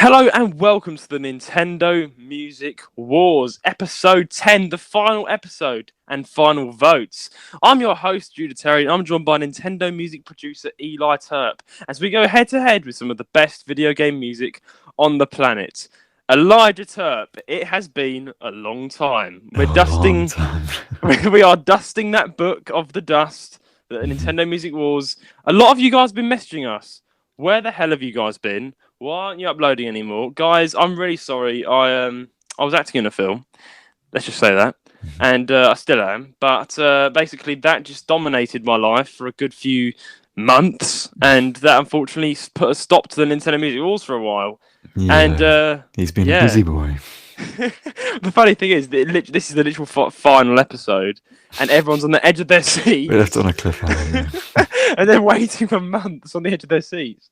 Hello and welcome to the Nintendo Music Wars, episode 10, the final episode and final votes. I'm your host, Judah Terry, and I'm joined by Nintendo music producer Eli Turp as we go head to head with some of the best video game music on the planet. Elijah Turp, it has been a long time. We are dusting that book of the dust, the Nintendo Music Wars. A lot of you guys have been messaging us. Where the hell have you guys been? Why aren't you uploading anymore? Guys, I'm really sorry. I was acting in a film. Let's just say that. And I still am. But basically, that just dominated my life for a good few months. And that unfortunately put a stop to the Nintendo Music Wars for a while. Yeah, and he's been a busy boy. The funny thing is, this is the literal final episode. And everyone's on the edge of their seat. We left on a cliffhanger. And they're waiting for months on the edge of their seats.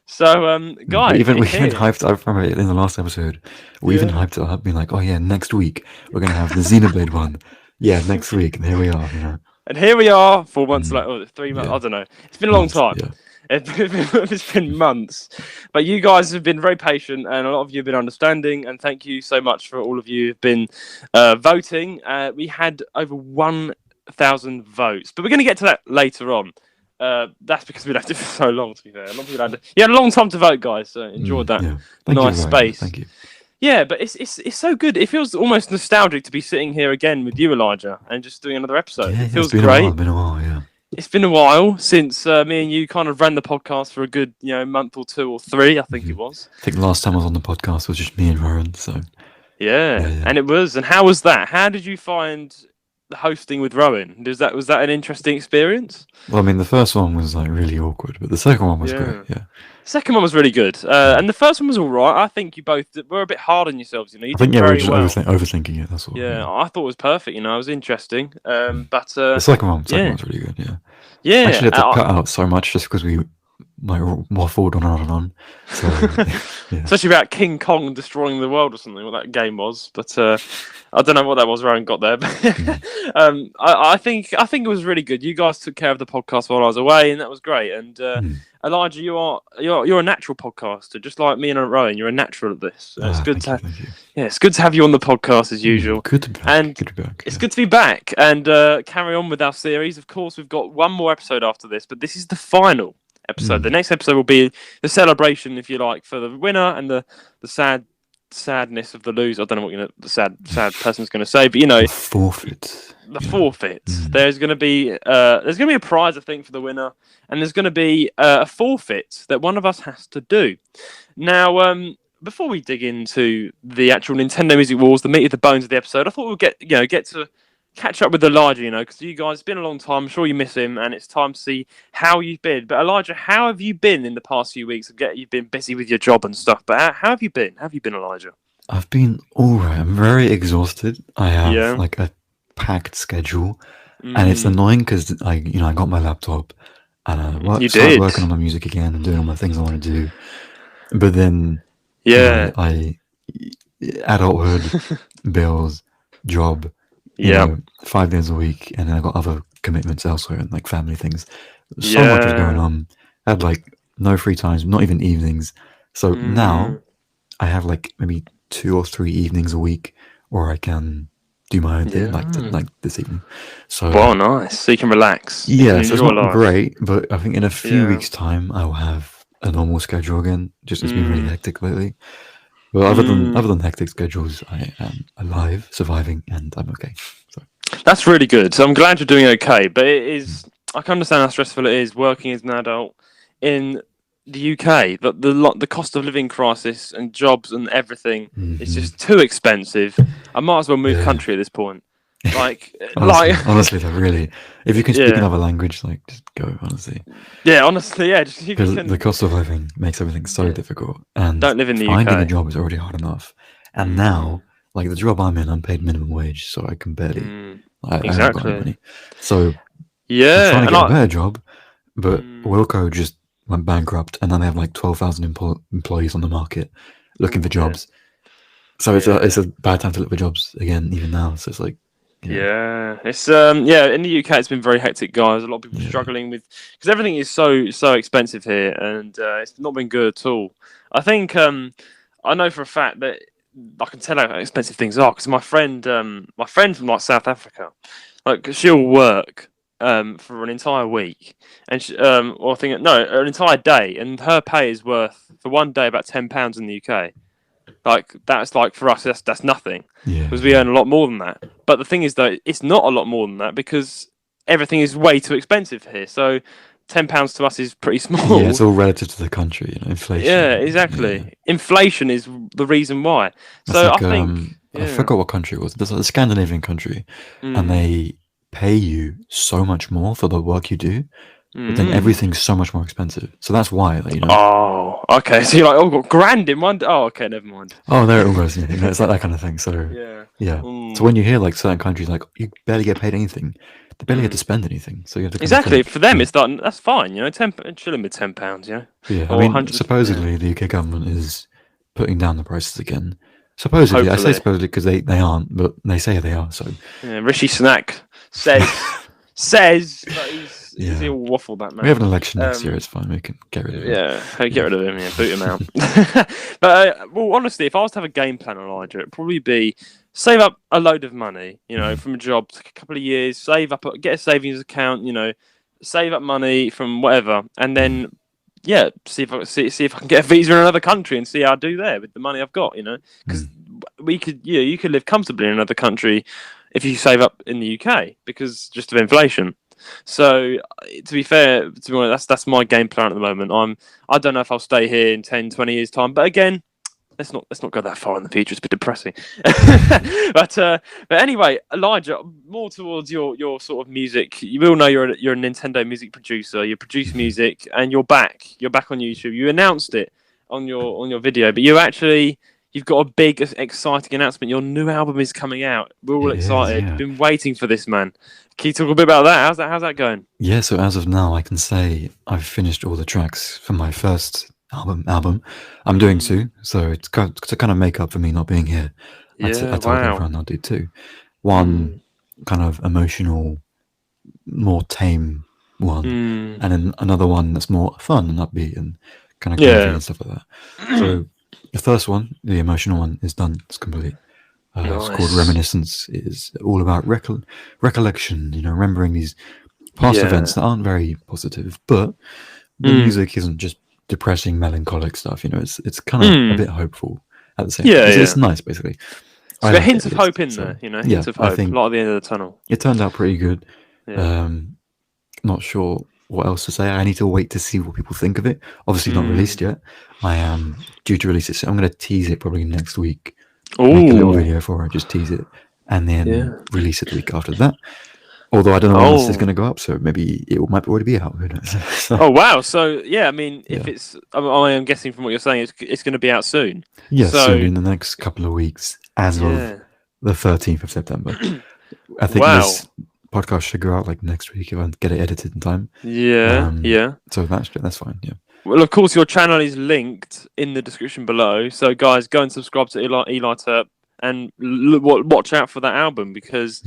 So, guys, we even hyped. I remember in the last episode, we even hyped it up, being like, "Oh yeah, next week we're gonna have the Xenoblade one." Yeah, next week, and here we are. And here we are, 4 months later, 3 months. Yeah. I don't know. It's been a long time. Yeah. It's been months, but you guys have been very patient, and a lot of you have been understanding. And thank you so much for all of you who've been voting. We had over 1,000 votes, but we're going to get to that later on. That's because we left it for so long, to be fair. You had a long time to vote, guys, so enjoyed that nice space. Thank you. Yeah, but it's so good. It feels almost nostalgic to be sitting here again with you, Elijah, and just doing another episode. Yeah, it feels great. It's been a while, yeah. It's been a while since me and you kind of ran the podcast for a good, month or 2 or 3, I think it was. I think the last time I was on the podcast was just me and Rowan, so... Yeah, and it was. And how was that? How did you find the hosting with Rowan? Was that an interesting experience? Well, I mean, the first one was like really awkward, but the second one was great. Yeah, the second one was really good, and the first one was all right. I think you both were a bit hard on yourselves. You did very we were just overthinking it. That's all. Yeah, I thought it was perfect. It was interesting. But the second one was really good. Yeah. Yeah. I actually had to cut out so much just because we waffled on and on. So, yeah. Especially about King Kong destroying the world or something. What that game was, but. I don't know what that was. Rowan got there, but I think it was really good. You guys took care of the podcast while I was away, and that was great. And Elijah, you're a natural podcaster, just like me and Rowan. You're a natural at this. It's good to it's good to have you on the podcast as usual. Good to be back. And it's good to be back and carry on with our series. Of course, we've got one more episode after this, but this is the final episode. The next episode will be the celebration, if you like, for the winner and the sadness of the loser. I don't know what the sad person's going to say, but the forfeit. There's going to be a prize, I think, for the winner, and there's going to be a forfeit that one of us has to do. Now, before we dig into the actual Nintendo Music Wars, the meat of the bones of the episode, I thought we'd get to catch up with Elijah, because you guys, it's been a long time. I'm sure you miss him, and it's time to see how you've been. But Elijah, how have you been in the past few weeks? You've been busy with your job and stuff, but how have you been? How have you been, Elijah? I've been all right. I'm very exhausted. I have like a packed schedule, and it's annoying because I got my laptop and I started working on my music again and doing all my things I want to do. But then, I adulthood, bills, job. 5 days a week, and then I got other commitments elsewhere and like family things. So much was going on. I had like no free times, not even evenings. So now I have like maybe 2 or 3 evenings a week where I can do my own thing, like this evening. So nice. So you can relax. Yeah, so it's not great, but I think in a few weeks' time I will have a normal schedule again. Just it's been really hectic lately. Well, other than hectic schedules, I am alive, surviving, and I'm okay. So. That's really good. So I'm glad you're doing okay. But it is, I can understand how stressful it is working as an adult in the UK. The cost of living crisis and jobs and everything is just too expensive. I might as well move country at this point. Honestly, really, if you can speak another language, just go. Honestly, because the cost of living makes everything so difficult, and don't live in the finding UK. a job is already hard enough, and now, like the job I'm in, I'm paid minimum wage, so I can barely. I haven't got any money, so I'm trying to get a better job, but Wilco just went bankrupt, and then they have like 12,000 employees on the market looking for jobs. So it's a bad time to look for jobs again, even now. So it's like. Yeah, it's in the UK it's been very hectic, guys. A lot of people struggling with because everything is so expensive here, and it's not been good at all. I think I know for a fact that I can tell how expensive things are because my friend from like South Africa, like she'll work for an entire week, and or I think no, an entire day, and her pay is worth for one day about £10 in the UK. Like that's like for us, that's nothing because we earn a lot more than that. But the thing is, though, it's not a lot more than that because everything is way too expensive here. So £10 to us is pretty small. Yeah, it's all relative to the country, inflation. Yeah, exactly. Yeah. Inflation is the reason why. That's so like, I think I forgot what country it was. There's a Scandinavian country, and they pay you so much more for the work you do. But then everything's so much more expensive. So that's why, Oh, okay. So you're like, got grand in one. Oh, okay, never mind. Oh, there it was. It's like that kind of thing. So yeah. So when you hear like certain countries, like you barely get paid anything, they barely get to spend anything. So you have to exactly for them. It's that's fine. Chilling with £10. Yeah, I mean, supposedly the UK government is putting down the prices again. Supposedly, hopefully. I say supposedly because they aren't, but they say they are. So Rishi Sunak says that he'll waffle that man. We have an election next year. It's fine. We can get rid of him. Yeah, get rid of him. Yeah, boot him out. But honestly, if I was to have a game plan, Elijah, it'd probably be save up a load of money. From a job, take a couple of years, save up, get a savings account. Save up money from whatever, and then see if I can get a visa in another country and see how I do there with the money I've got. Because you could live comfortably in another country if you save up in the UK because just of inflation. So to be fair, to be honest, that's my game plan at the moment. I don't know if I'll stay here in 10, 20 years time, but again, let's not go that far in the future. It's a bit depressing. but anyway, Elijah, more towards your sort of music. You will know you're a Nintendo music producer. You produce music, and you're back. You're back on YouTube. You announced it on your video, but you've got a big, exciting announcement. Your new album is coming out. We're all excited. We've been waiting for this, man. Can you talk a bit about that? How's that going? Yeah, so as of now, I can say I've finished all the tracks for my first album. I'm doing two, so it's to kind of make up for me not being here. I told everyone I'll do two. One kind of emotional, more tame one, and then another one that's more fun and upbeat and kind of goofy and stuff like that. So the first one, the emotional one, is done. It's complete. Nice. It's called Reminiscence. It's all about recollection, remembering these past events that aren't very positive, but the music isn't just depressing, melancholic stuff. It's kind of a bit hopeful at the same time. It's nice, basically. So a hint of hope in there, hints of hope, I think light at the end of the tunnel. It turned out pretty good. Not sure what else to say. I need to wait to see what people think of it. Obviously not released yet. I am due to release it, so I'm going to tease it probably next week. Make a little video for it, just tease it, and then release it the week after that. Although I don't know when this is going to go up, so maybe it might already be out. Who knows? So, oh wow! So I mean, if it's, I am guessing from what you're saying, it's going to be out soon. Yeah, soon in the next couple of weeks, as of the 13th of September. I think this podcast should go out like next week if I get it edited in time. So that's fine. Yeah. Well, of course, your channel is linked in the description below. So, guys, go and subscribe to Eli Turp and watch out for that album because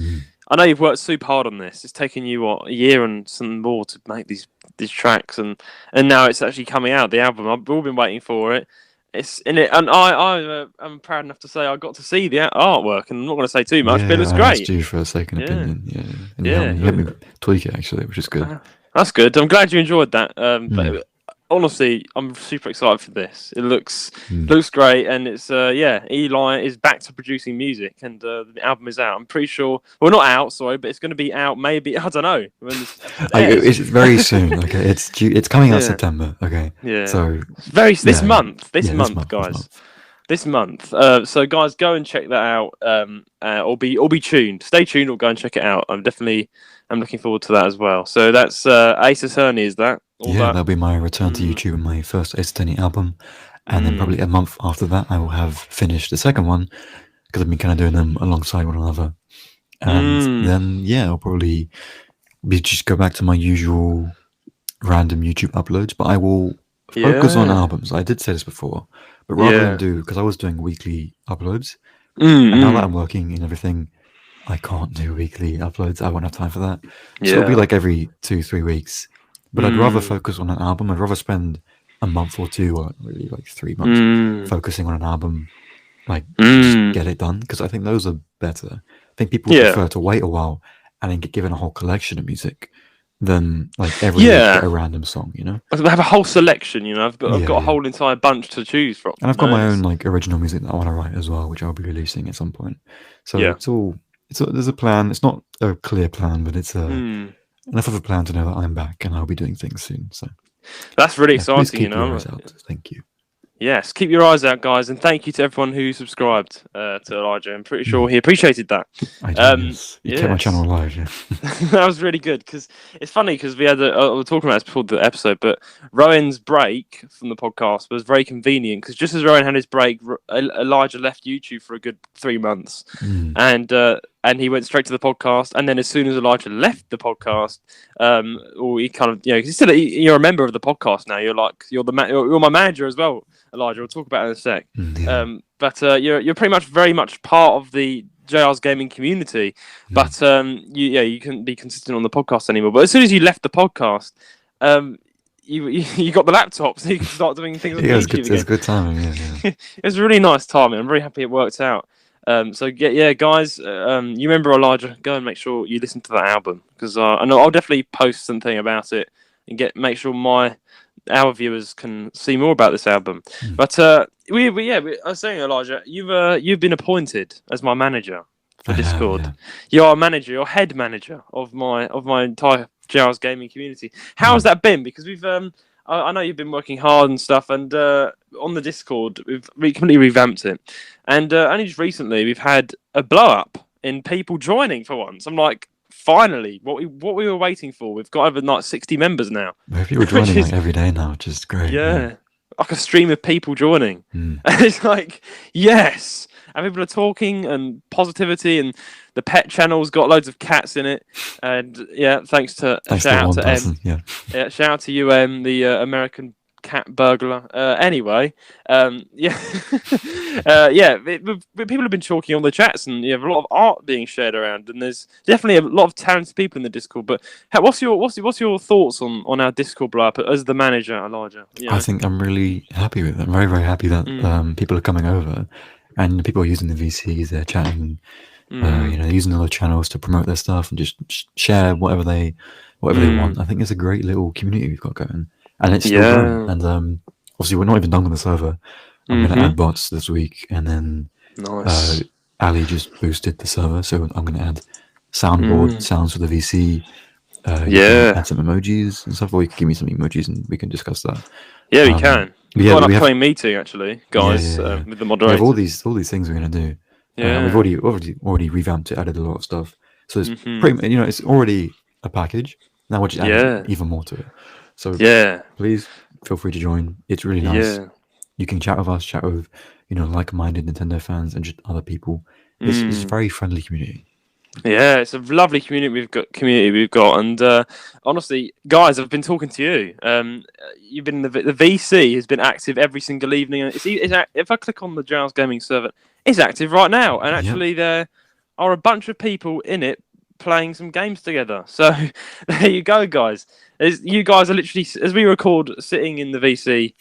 I know you've worked super hard on this. It's taken you a year and some more to make these tracks, and now it's actually coming out. The album, I've all been waiting for it. It's in it, and I'm proud enough to say I got to see the artwork, and I'm not going to say too much, but it looks great. I asked you for a second opinion. And you helped me tweak it actually, which is good. That's good. I'm glad you enjoyed that. But honestly, I'm super excited for this. It looks great, and it's Eli is back to producing music, and the album is out. I'm pretty sure. Well, not out, sorry, but it's going to be out. Maybe I don't know. It's very soon. Okay, it's due. It's coming out September. Okay. Yeah. So this month, guys. This month. So guys, go and check that out. Or be tuned. Stay tuned or go and check it out. I'm looking forward to that as well. So that's Ace Attorney, is that? That'll be my return to YouTube and my first Ace Attorney album. And then probably a month after that, I will have finished the second one because I've been kind of doing them alongside one another. And then, I'll probably just go back to my usual random YouTube uploads, but I will focus on albums. I did say this before, but rather than because I was doing weekly uploads, and now that I'm working and everything, I can't do weekly uploads. I won't have time for that. So it'll be like every 2-3 weeks. But I'd rather focus on an album. I'd rather spend a month or 2, or really like 3 months, focusing on an album, like just get it done. Because I think those are better. I think people prefer to wait a while and then get given a whole collection of music than like every week get a random song, you know? I have a whole selection, you know. I've got a whole entire bunch to choose from. And I've got my own like original music that I want to write as well, which I'll be releasing at some point. So there's a plan. It's not a clear plan, but it's enough of a plan to know that I'm back and I'll be doing things soon. So that's really exciting, you know. Thank you. Yes, keep your eyes out, guys, and thank you to everyone who subscribed to Elijah. I'm pretty sure he appreciated that. I do, yes. You kept my channel alive, yeah. That was really good, because it's funny, because we had we were talking about this before the episode, but Rowan's break from the podcast was very convenient, because just as Rowan had his break, Elijah left YouTube for a good 3 months, and he went straight to the podcast. And then as soon as Elijah left the podcast, or he kind of, you know, because you're a member of the podcast now. You're my manager as well, Elijah. We'll talk about it in a sec. But you're pretty much very much part of the JR's gaming community. But you couldn't be consistent on the podcast anymore. But as soon as you left the podcast, you got the laptop, so you can start doing things on YouTube. It was good timing. Yeah. It was really nice timing. I'm very happy it worked out. So guys, you remember Elijah? Go and make sure you listen to that album, because I know I'll definitely post something about it and make sure our viewers can see more about this album. But I was saying, Elijah, you've been appointed as my manager for Discord. Yeah. You're our manager, you're head manager of my entire JR's gaming community. How has that been? Because we've I know you've been working hard and stuff, and on the Discord, we've completely revamped it. And only just recently, we've had a blow-up in people joining for once. I'm like, finally, what we were waiting for. We've got over like 60 members now. People are joining like every day now, which is great. Yeah. Like a stream of people joining. And it's like, yes! And people are talking, and positivity, and the pet channel's got loads of cats in it. And thanks to shout out to person, shout out to UM, the American cat burglar. Anyway, people have been talking on the chats, and you have a lot of art being shared around, and there's definitely a lot of talented people in the Discord. But what's your thoughts on our Discord blow up as the manager, Elijah? You know? I think I'm really happy with it. I'm very, very happy that people are coming over, and people are using the VCs. They're chatting, using other channels to promote their stuff and just share whatever they want. I think it's a great little community we've got going. And it's still growing. And obviously, we're not even done with the server. I'm going to add bots this week, and then Ali just boosted the server, so I'm going to add soundboard sounds for the VC. Add some emojis and stuff, or you can give me some emojis and we can discuss that. Yeah, we can. We've got an upcoming meeting, actually, guys, with the moderator. We have all these things we're going to do. We've already revamped it, added a lot of stuff. So it's pretty, it's already a package. Now we're just adding even more to it. So please feel free to join. It's really nice. You can chat with us, chat with like-minded Nintendo fans and just other people. It's a very friendly community. Yeah, it's a lovely community we've got, and honestly, guys, I've been talking to you. You've been the VC has been active every single evening. And if I click on the JR's Gaming server, it's active right now, and actually there are a bunch of people in it playing some games together. So there you go, guys. You guys are literally, as we record, sitting in the VC,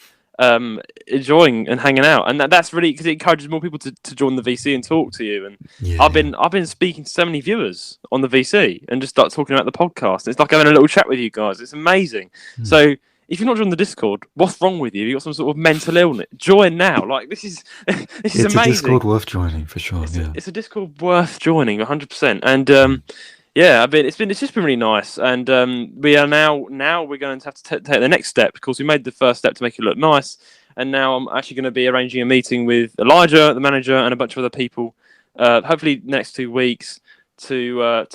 enjoying and hanging out, and that's really because it encourages more people to join the VC and talk to you. And I've been speaking to so many viewers on the VC and just start talking about the podcast. It's like having a little chat with you guys. It's amazing. So if you're not joining the Discord, what's wrong with you? You got some sort of mental illness? Join now. Like this is amazing. It's a Discord worth joining for sure. It's a Discord worth joining 100%. And it's just been really nice. And we are now we're going to have to take the next step, because we made the first step to make it look nice. And now I'm actually going to be arranging a meeting with Elijah, the manager, and a bunch of other people, hopefully next 2 weeks, to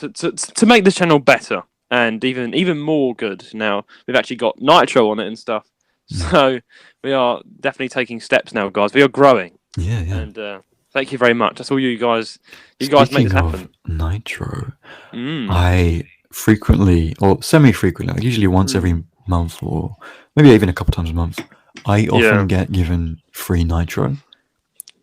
make the channel better. And even more good. Now we've actually got Nitro on it and stuff, so we are definitely taking steps now, guys. We are growing. And thank you very much. That's all you guys. You guys make this happen. Nitro. I frequently or semi-frequently, like usually once every month, or maybe even a couple times a month, I often get given free Nitro.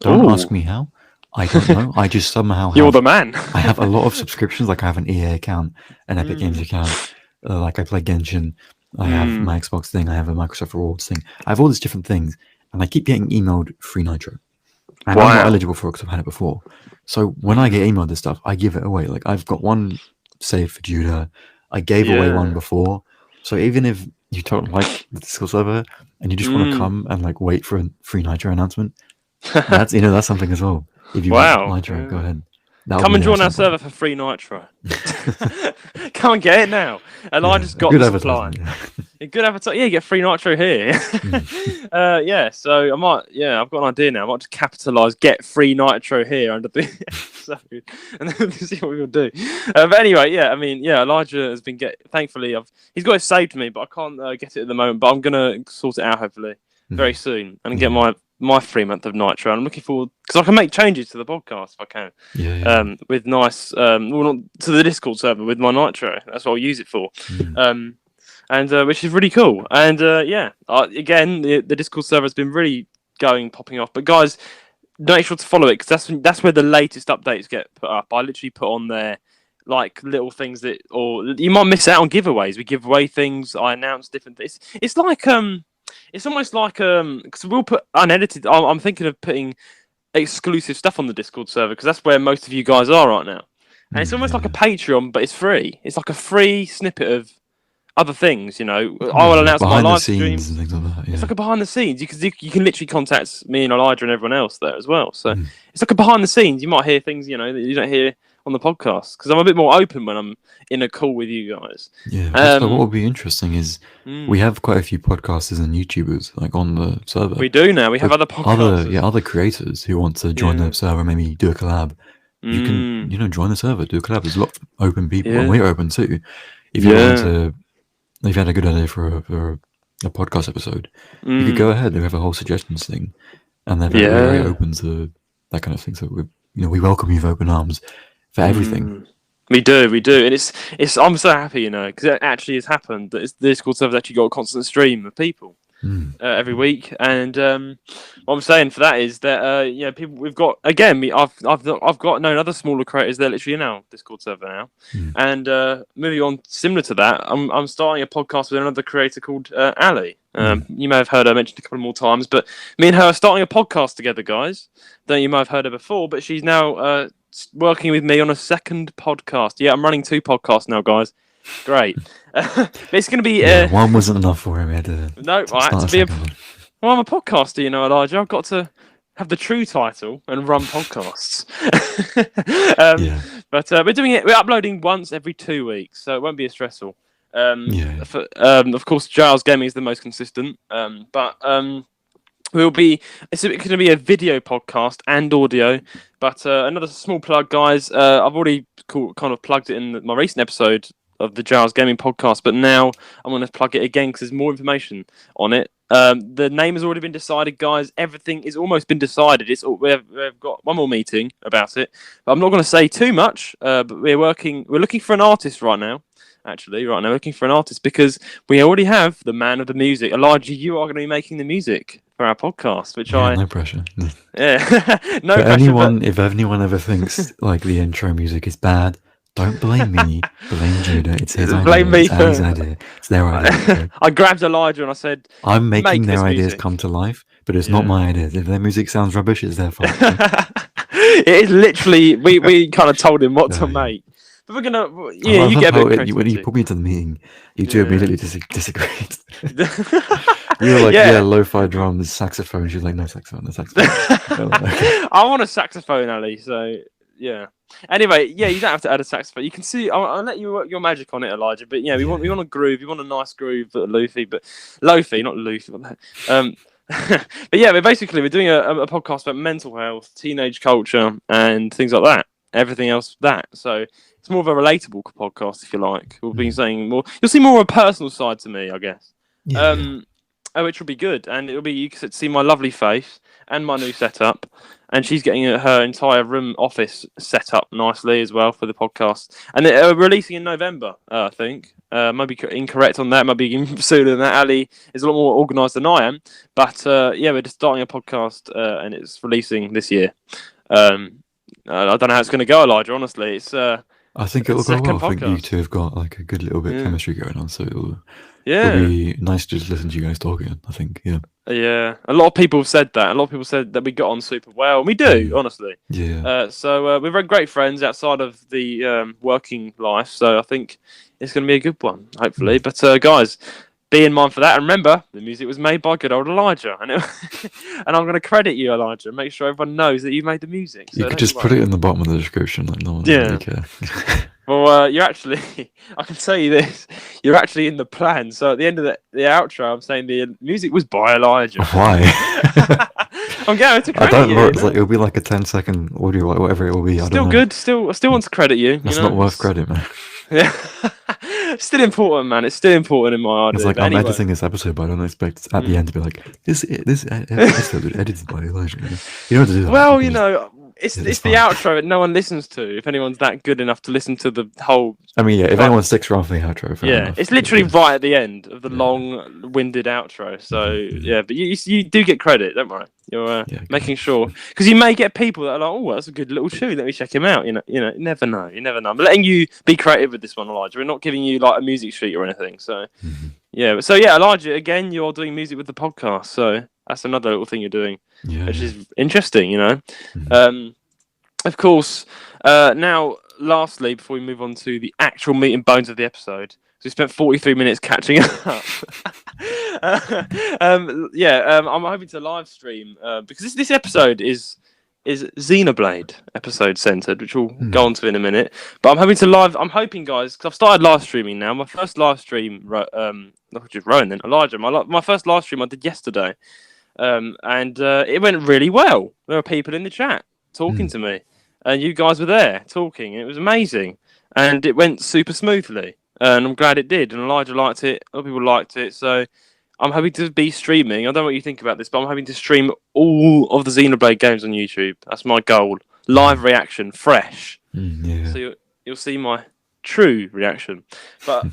Don't ask me how. I don't know. I just somehow You're the man. I have a lot of subscriptions. Like I have an EA account, an Epic Games account. Like I play Genshin. I have my Xbox thing. I have a Microsoft Rewards thing. I have all these different things, and I keep getting emailed free Nitro, and I'm not eligible for it because I've had it before. So when I get emailed this stuff, I give it away. Like I've got one saved for Judah. I gave away one before. So even if you don't like the Discord server and you just want to come and like wait for a free Nitro announcement, that's that's something as well. If you want Nitro, go ahead. Come and join our server for free Nitro. Come and get it now. Elijah's got the supply. Good advertising. Yeah, you get free Nitro here. So I might. Yeah, I've got an idea now. I might just capitalise get free Nitro here under the episode, and then see what we will do. But anyway, Elijah has been Thankfully, he's got it saved to me, but I can't get it at the moment. But I'm gonna sort it out hopefully very soon and get my 3 month of Nitro. I'm looking forward because I can make changes to the podcast if I can. With nice, not to the Discord server with my Nitro. That's what I'll use it for. And which is really cool. And again, the Discord server has been really popping off. But guys, make sure to follow it because that's where the latest updates get put up. I literally put on there like little things or you might miss out on giveaways. We give away things. I announce different things. It's like it's almost like because we'll put unedited. I'm thinking of putting exclusive stuff on the Discord server because that's where most of you guys are right now. And it's almost like a Patreon, but it's free. It's like a free snippet of other things, I will announce my live streams and things like that. Yeah. It's like a behind the scenes. You can literally contact me and Elijah and everyone else there as well. So it's like a behind the scenes. You might hear things, that you don't hear on the podcast because I'm a bit more open when I'm in a call with you guys. Yeah. So what would be interesting is we have quite a few podcasters and YouTubers like on the server. We do now. We have other podcasters. Other creators who want to join the server, maybe do a collab. You can, join the server, do a collab. There's a lot of open people, and we're open too. If you want to. If you had a good idea for a podcast episode, you could go ahead. They have a whole suggestions thing, and they're very open to that kind of thing. So we welcome you with open arms for everything. We do, and it's. I'm so happy, because it actually has happened. That the Discord server's actually got a constant stream of people every week, and what I'm saying for that is that people we've got again. I've got known other smaller creators. They're literally in our Discord server now, and moving on similar to that, I'm starting a podcast with another creator called Ali. You may have heard her mentioned a couple more times, but me and her are starting a podcast together, guys. That you may have heard her before, but she's now working with me on a second podcast. Yeah, I'm running 2 podcasts now, guys. Great. It's going to be... one wasn't enough for him. No, I had to be I'm a podcaster, Elijah. I've got to have the true title and run podcasts. But we're doing it. We're uploading once every 2 weeks, so it won't be as stressful. Of course, Giles Gaming is the most consistent, but... it's going to be a video podcast and audio, but another small plug, guys. I've already kind of plugged it in my recent episode of the Giles Gaming podcast, but now I'm going to plug it again because there's more information on it. The name has already been decided, guys. Everything is almost been decided. We've got one more meeting about it, but I'm not going to say too much. But we're looking for an artist right now. Looking for an artist because we already have the man of the music. Elijah, you are going to be making the music for our podcast, no pressure. No pressure. If anyone ever thinks like the intro music is bad, don't blame me. Blame Judah. It's his idea. Blame me. It's his idea. It's their idea. Okay? I grabbed Elijah and I said, "I'm making their ideas come to life, but it's not my ideas. If their music sounds rubbish, it's their fault." It is literally. We kind of told him what to make. But we're gonna, you get a bit. When you put me to the meeting, you two immediately disagreed. You were like, lo-fi drums, saxophone. She was like, no saxophone. I want a saxophone, Ali. So yeah. Anyway, you don't have to add a saxophone. You can see. I'll let you work your magic on it, Elijah. But we want a groove. We want a nice groove, but lofi, not loofy. But we're doing a podcast about mental health, teenage culture, and things like that. Everything else so it's more of a relatable podcast, if you like. We've been saying more. You'll see more of a personal side to me, I guess. Which will be good, and it'll be you can see my lovely face and my new setup, and she's getting her entire office set up nicely as well for the podcast, and they're releasing in November, I think. Might be incorrect on that. Might be sooner than that. Ali is a lot more organised than I am, but we're just starting a podcast, and it's releasing this year. I don't know how it's going to go, Elijah. Honestly, it's. I think it'll go well. I think you two have got like a good little bit of chemistry going on, so it'll be nice to just listen to you guys talking. I think, Yeah, a lot of people have said that. A lot of people said that we got on super well, and we do, honestly. Yeah. So we're very great friends outside of the working life. So I think it's going to be a good one, hopefully. But guys, be in mind for that. And remember, the music was made by good old Elijah, and I'm going to credit you, Elijah. Make sure everyone knows that you made the music. So you could just put it in the bottom of the description, like no one really care. Well, you're actually, I can tell you this, you're actually in the plan. So at the end of the outro, I'm saying the music was by Elijah. Why? I'm going to credit I don't you. know. It's like, it'll be like a 10-second audio, whatever it will be. Still good. I still want to credit you. That's not worth credit, man. Yeah. Still important, man. It's still important in my eyes. It's like I'm editing this episode, but I don't expect at the end to be like, this episode was edited by Elijah. You don't have to do that. Well, it's the outro that no one listens to. If anyone's that good enough to listen to the whole. I mean, if anyone sticks around for the outro, enough. It's literally right at the end of the long-winded outro. So but you do get credit. Don't worry. You're making sure, because you may get people that are like, oh, that's a good little tune. Let me check him out. You never know. You never know. I'm letting you be creative with this one, Elijah. We're not giving you like a music sheet or anything. So Elijah, again, you're doing music with the podcast. So that's another little thing you're doing. Which is interesting, Of course, now, lastly, before we move on to the actual meat and bones of the episode, we spent 43 minutes catching up. I'm hoping to live stream because this episode is Xenoblade episode centered, which we'll go on to in a minute. But I'm hoping, guys, because I've started live streaming now. My first live stream, not just Rowan, then Elijah. My first live stream I did yesterday. And it went really well. There were people in the chat talking to me, and you guys were there talking. And it was amazing, and it went super smoothly. And I'm glad it did. And Elijah liked it. Other people liked it. So I'm hoping to be streaming. I don't know what you think about this, but I'm hoping to stream all of the Xenoblade games on YouTube. That's my goal. Live reaction, fresh. So you'll see my true reaction. But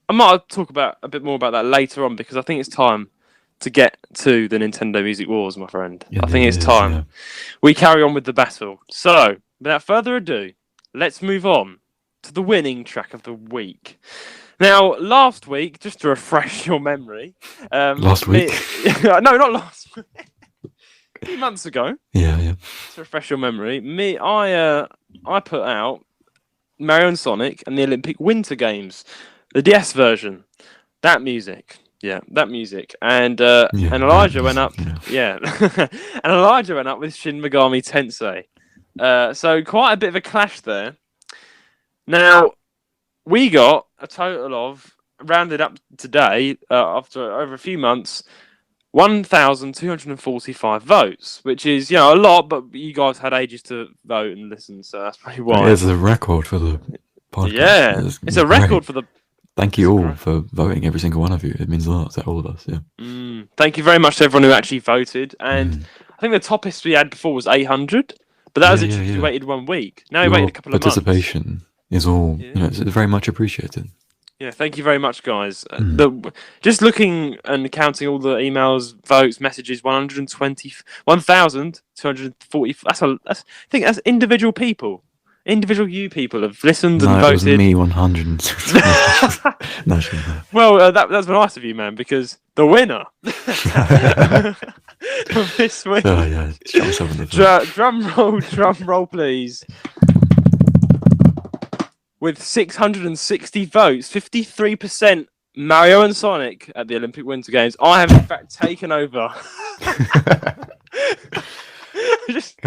I might talk a bit more about that later on, because I think it's time to get to the Nintendo Music Wars, my friend. I think it's time. We carry on with the battle. So, without further ado, let's move on to the winning track of the week. Now, last week, just to refresh your memory... last week? No, not last week. A few months ago. Yeah. To refresh your memory, I put out Mario and Sonic and the Olympic Winter Games, the DS version. That music. Yeah, that music. And Elijah went up. Yeah. And Elijah went up with Shin Megami Tensei. So quite a bit of a clash there. Now, we got a total of, rounded up today, after over a few months, 1,245 votes, which is, a lot, but you guys had ages to vote and listen, so that's probably why. It is a record for the podcast. Yeah, it's a record for the... Thank you all for voting, every single one of you. It means a lot to all of us, Thank you very much to everyone who actually voted. And I think the toppest we had before was 800, but that was because you waited 1 week. Now you waited a couple of months. Participation is all, it's very much appreciated. Yeah, thank you very much, guys. Just looking and counting all the emails, votes, messages, 1,240. I think that's individual people. Individual you people have listened and voted. No, it was me, 160. No. Well, that's nice of you, man, because the winner of this week. Oh, yeah. Shut myself in the Drum roll, please. With 660 votes, 53% Mario and Sonic at the Olympic Winter Games. I have, in fact, taken over. Just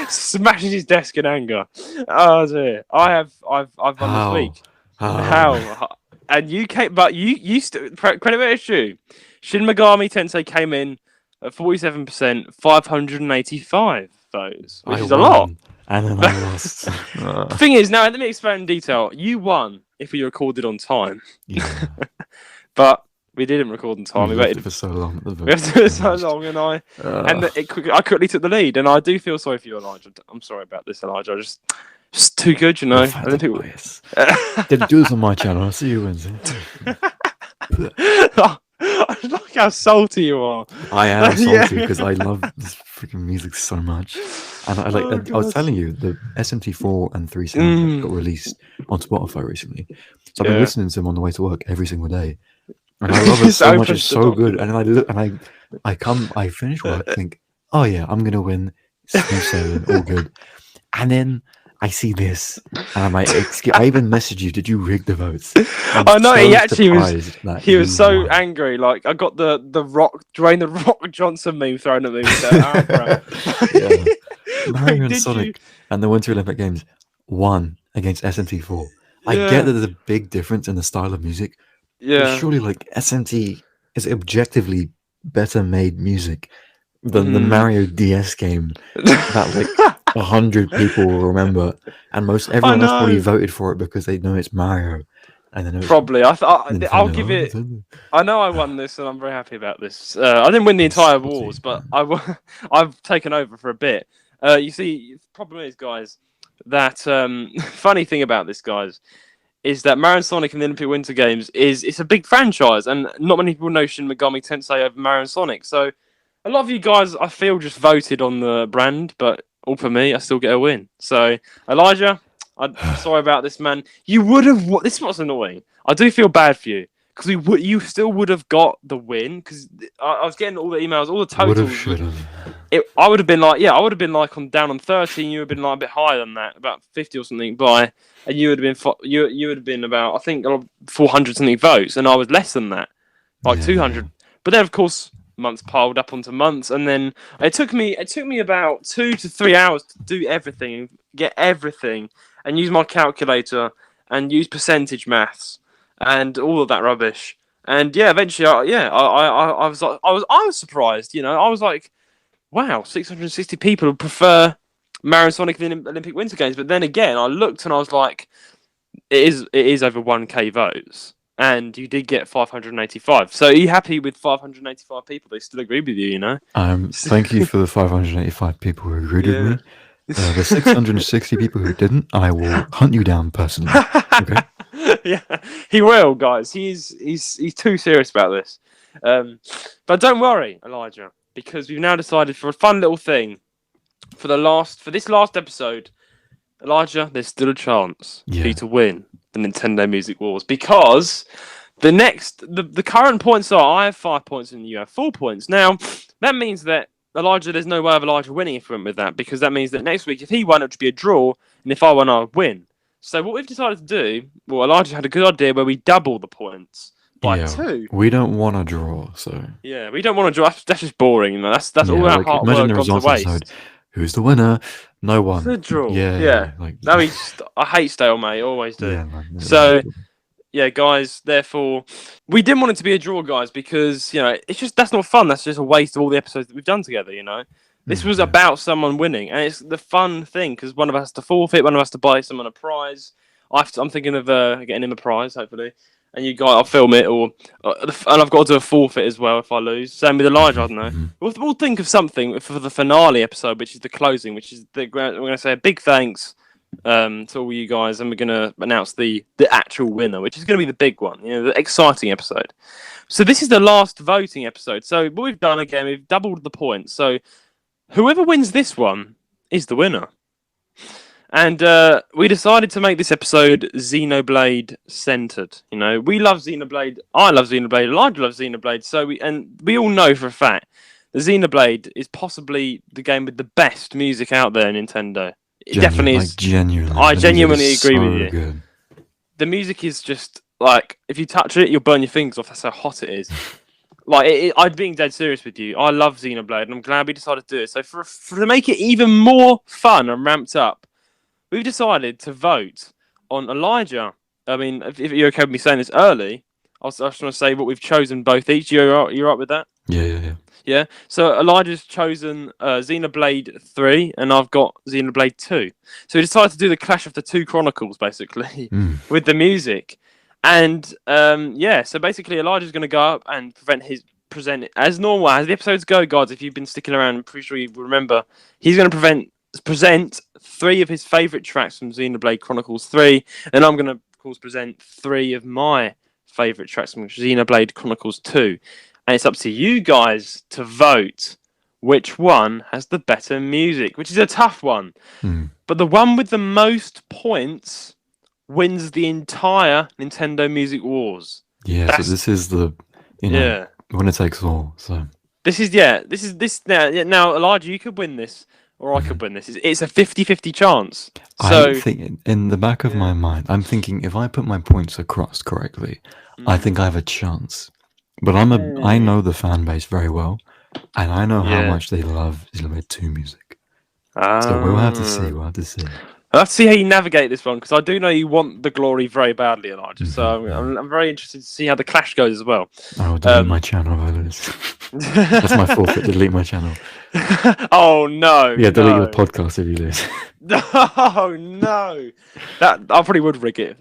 smashing his desk in anger. Oh dear! I've won this week. How? And you came, but you credit where it's due. Shin Megami Tensei came in at 47%, 585 votes, which is a lot. And then I lost. The thing is, now let me explain in detail. You won if we recorded on time, but we didn't record on time. We waited for so long. We have to do it so long, and I quickly took the lead. And I do feel sorry for you, Elijah. I'm sorry about this, Elijah. Just too good, I don't think. Didn't do this on my channel. I'll see you Wednesday. I like how salty you are. I am salty because I love this freaking music so much. And I was telling you, the SMT4 and 3 soundtrack got released on Spotify recently. So I've been listening to them on the way to work every single day. And I love it so much. It's so good. And then I look and I finish work, think, oh yeah, I'm gonna win. Smooth sailing, all good. And then I see this, and I'm like, I even messaged you. Did you rig the votes? I know, he actually was. He was so angry. Like, I got the Dwayne the Rock Johnson meme thrown at me. Mario and Sonic and the Winter Olympic Games won against SMT4. I get that there's a big difference in the style of music. But surely, like, SMT is objectively better made music than the Mario DS game that like 100 people will remember, and everyone else probably voted for it because they know it's Mario. And then probably I'll give it. I know I won this, and I'm very happy about this. I didn't win the entire wars, but I've taken over for a bit. You see, the problem is, guys, that funny thing about this, guys, is that Mario and Sonic in the Olympic Winter Games it's a big franchise, and not many people know Shin Megami Tensei over Mario and Sonic. So a lot of you guys, I feel, just voted on the brand, but all for me, I still get a win. So Elijah, I'm sorry about this, man. You would have. This is what's annoying. I do feel bad for you because you still would have got the win because I was getting all the emails, all the totals. I would have been like, I would have been like down on 13. You would have been like a bit higher than that, about 50 or something by, and you would have been you would have been about, I think, 400 something votes, and I was less than that, like 200. But then of course months piled up onto months, and then it took me about 2 to 3 hours to do everything, get everything, and use my calculator and use percentage maths and all of that rubbish. And eventually, I was surprised. I was like, wow, 660 people would prefer Mario and Sonic in the Olympic Winter Games. But then again, I looked and I was like, it is over 1K votes. And you did get 585. So are you happy with 585 people? They still agree with you, Thank you for the 585 people who agreed with me. The 660 people who didn't, I will hunt you down personally. Okay? Yeah, he will, guys. He's too serious about this. But don't worry, Elijah, because we've now decided for a fun little thing for this last episode. Elijah, there's still a chance for you to win the Nintendo Music Wars, because the current points are, I have 5 points and you have 4 points. Now, that means that Elijah, there's no way of Elijah winning if we went with that, because that means that next week, if he won, it would be a draw, and if I won, I would win. So what we've decided to do, Elijah had a good idea where we double the points by 2. We don't want to draw, so... Yeah, we don't want to draw. That's just boring. That's all our hard work gone to waste. Episode. Who's the winner? No one. It's a draw. Yeah. I hate stalemate. Always do. Yeah, man, so, guys. Therefore, we didn't want it to be a draw, guys, because that's not fun. That's just a waste of all the episodes that we've done together. This was about someone winning, and it's the fun thing because one of us has to forfeit, one of us has to buy someone a prize. I'm thinking of getting him a prize, hopefully. And you guys, I'll film it, and I've got to do a forfeit as well if I lose. Same with Elijah, I don't know. We'll think of something for the finale episode, which is the closing, which is we're going to say a big thanks to all you guys, and we're going to announce the actual winner, which is going to be the big one, the exciting episode. So this is the last voting episode. So what we've done again, we've doubled the points. So whoever wins this one is the winner. And we decided to make this episode Xenoblade centered. We love Xenoblade. I love Xenoblade. Elijah loves Xenoblade. So we all know for a fact that Xenoblade is possibly the game with the best music out there in Nintendo. It definitely is. I genuinely agree with you. Good. The music is just like, if you touch it, you'll burn your fingers off. That's how hot it is. I'm being dead serious with you. I love Xenoblade, and I'm glad we decided to do it. So to make it even more fun and ramped up, we've decided to vote on Elijah. I mean, if you're okay with me saying this early, I just want to say what we've chosen both each. You're right with that? Yeah. So Elijah's chosen Xenoblade 3, and I've got Xenoblade 2. So we decided to do the clash of the two Chronicles, basically, with the music. And so basically Elijah's going to go up and present it as normal. As the episodes go, guys, if you've been sticking around, I'm pretty sure you will remember, he's going to present 3 of his favourite tracks from Xenoblade Chronicles 3, and I'm going to, of course, present 3 of my favourite tracks from Xenoblade Chronicles 2. And it's up to you guys to vote which one has the better music, which is a tough one. But the one with the most points wins the entire Nintendo Music Wars. Yeah, so this is the, winner takes all. So this is now, Elijah, you could win this, or I could win this. It's a 50-50 chance. So I think in the back of my mind, I'm thinking if I put my points across correctly, I think I have a chance. But I know the fan base very well, and I know how much they love Xenoblade 2 music. So we'll have to see. I'll have to see how you navigate this one, because I do know you want the glory very badly, Elijah. So I'm very interested to see how the clash goes as well. I'll delete my channel if I lose. That's my forfeit. Delete my channel. Oh no! Yeah, delete your podcast if you lose. Oh no! That I probably would rig it.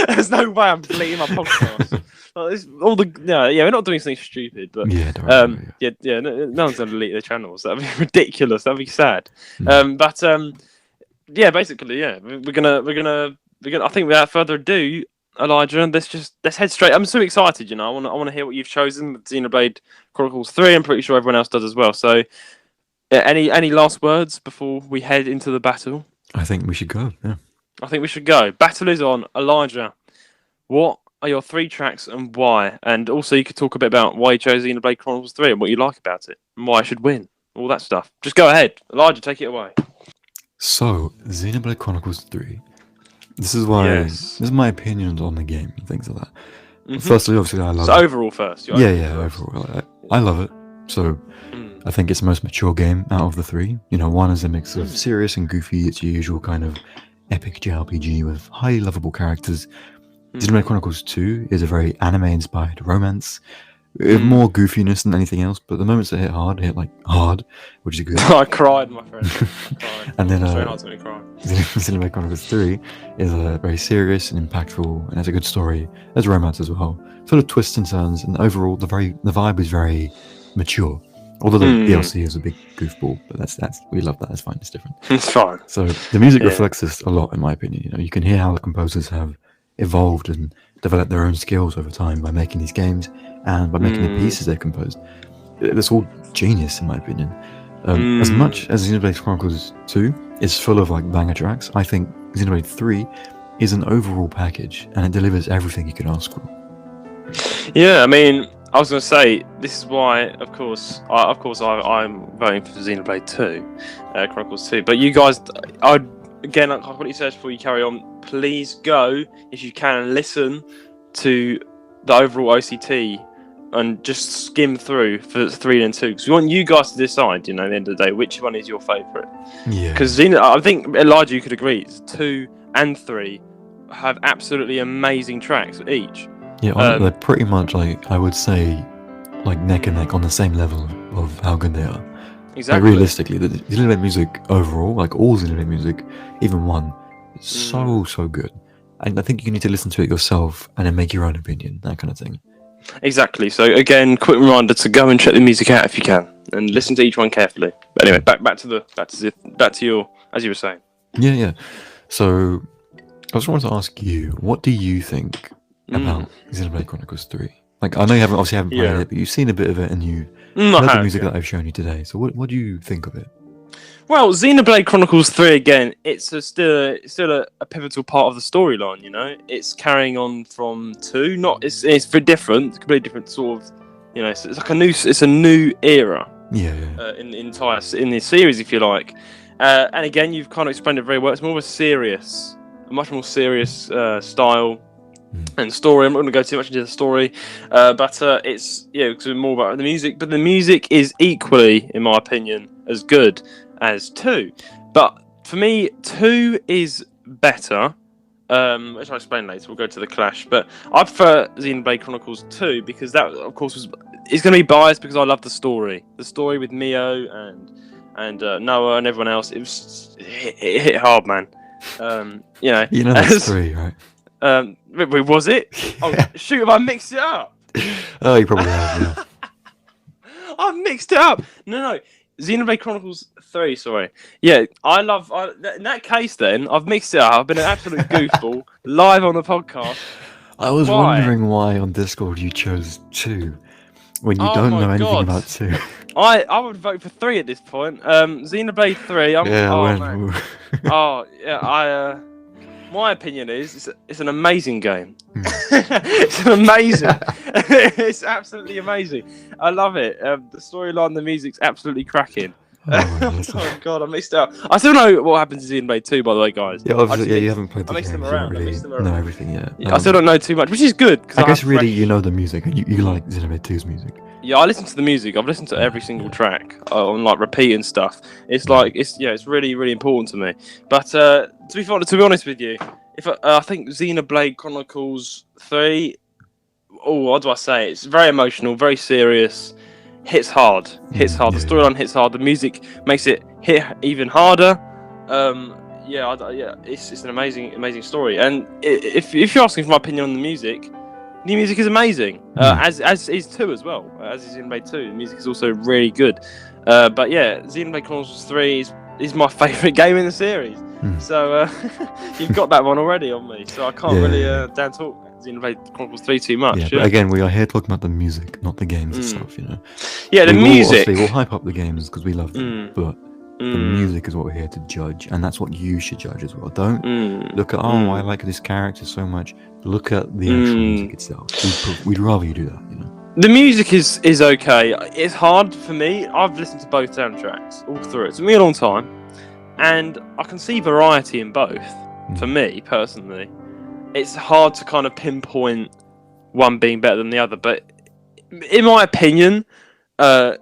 There's no way I'm deleting my podcast. We're not doing something stupid, but no one's gonna delete their channels. That'd be ridiculous. That'd be sad. Basically, we're gonna. I think without further ado, Elijah, let's head straight. I'm so excited. I want to hear what you've chosen with Xenoblade Chronicles 3. I'm pretty sure everyone else does as well. So, any last words before we head into the battle? I think we should go. Yeah. I think we should go. Battle is on. Elijah, what are your 3 tracks and why? And also, you could talk a bit about why you chose Xenoblade Chronicles 3 and what you like about it and why I should win. All that stuff. Just go ahead. Elijah, take it away. So, Xenoblade Chronicles 3. This is why. This is my opinions on the game and things like that. Firstly, obviously, I love it. Overall first. Overall. I love it. So, I think it's the most mature game out of the 3. One is a mix of serious and goofy. It's your usual kind of epic JRPG with highly lovable characters. Xenoblade Chronicles 2 is a very anime-inspired romance. More goofiness than anything else, but the moments that hit hard, which is good. I cried, my friend. And then Xenoblade Chronicles 3 is very serious and impactful, and has a good story. There's romance as well, sort of twists and turns, and overall the vibe is very mature. Although the DLC is a big goofball, but that's we love that. That's fine. It's different. It's fine. So the music reflects this a lot, in my opinion. You can hear how the composers have evolved and developed their own skills over time by making these games and by making the pieces they've composed. It's all genius, in my opinion. As much as Xenoblade Chronicles 2 is full of banger tracks, I think Xenoblade 3 is an overall package, and it delivers everything you could ask for. Yeah, I mean, I was going to say, this is why, I'm voting for Xenoblade 2, Chronicles 2. But you guys, again, like what you said before you carry on, please go, if you can, and listen to the overall OCT and just skim through for 3 and 2, because we want you guys to decide, at the end of the day, which one is your favourite. Yeah. Because I think, Elijah, you could agree, 2 and 3 have absolutely amazing tracks each. Yeah, they're pretty much, I would say, neck and neck on the same level of how good they are. Exactly. Realistically, the Xenoblade music overall, all Xenoblade music, even 1, is so good. And I think you need to listen to it yourself and then make your own opinion, that kind of thing. Exactly. So again, quick reminder to go and check the music out if you can, and listen to each one carefully. But anyway, back to your, as you were saying. Yeah. So I just wanted to ask you, what do you think about Xenoblade Chronicles 3? I know you haven't played it, but you've seen a bit of it and you heard the music that I've shown you today. So what do you think of it? Well, Xenoblade Chronicles 3, again, it's still a pivotal part of the storyline, It's carrying on from 2. It's very different, completely different sort of, it's a new era. In the series, if you like. And again, you've kind of explained it very well. It's more of a much more serious style and story. I'm not going to go too much into the story, but it's more about the music. But the music is equally, in my opinion, as good as 2. But for me, 2 is better, which I'll explain later. We'll go to the clash. But I prefer Xenoblade Chronicles 2 because that, of course, it's going to be biased because I love the story. The story with Mio and Noah and everyone else. It hit hard, man. That's 3, right? Was it? Oh, shoot, have I mixed it up? Oh, you probably have, yeah. I've mixed it up. No. Xenoblade Chronicles 3, sorry. Yeah, in that case then, I've mixed it up. I've been an absolute goofball live on the podcast. I was wondering why on Discord you chose 2 when you don't know anything about 2. I would vote for 3 at this point. Xenoblade 3. My opinion is it's an amazing game. It's amazing. It's absolutely amazing. I love it. The storyline, the music's absolutely cracking. Oh god, I missed out. I still know what happens in Xenoblade 2, by the way, guys. Yeah, obviously, you haven't played the game. I mixed them around. Know everything yet. I still don't know too much, which is good. I guess really you know the music, and you like Xenoblade 2's music. Yeah, I listen to the music. I've listened to every single track on like repeat and stuff. It's it's really really important to me. But to be honest with you, if I think Xenoblade Chronicles 3, what do I say? It's very emotional, very serious. Hits hard. The storyline hits hard. The music makes it hit even harder. It's an amazing story. And if you're asking for my opinion on the music is amazing. As is 2 as well. As is Xenoblade 2, the music is also really good. But yeah, Xenoblade Chronicles 3 is my favourite game in the series. So you've got that one already on me. So I can't really down talk Xenoblade Chronicles 3 too much. Yeah, but again, we are here talking about the music, not the games itself, you know. Yeah, the music. We'll hype up the games because we love them, but the music is what we're here to judge, and that's what you should judge as well. Don't look at, I like this character so much. Look at the actual music itself. We'd rather you do that, you know. The music is okay. It's hard for me. I've listened to both soundtracks all through. It took me a long time, and I can see variety in both. For me personally, it's hard to kind of pinpoint one being better than the other. But in my opinion,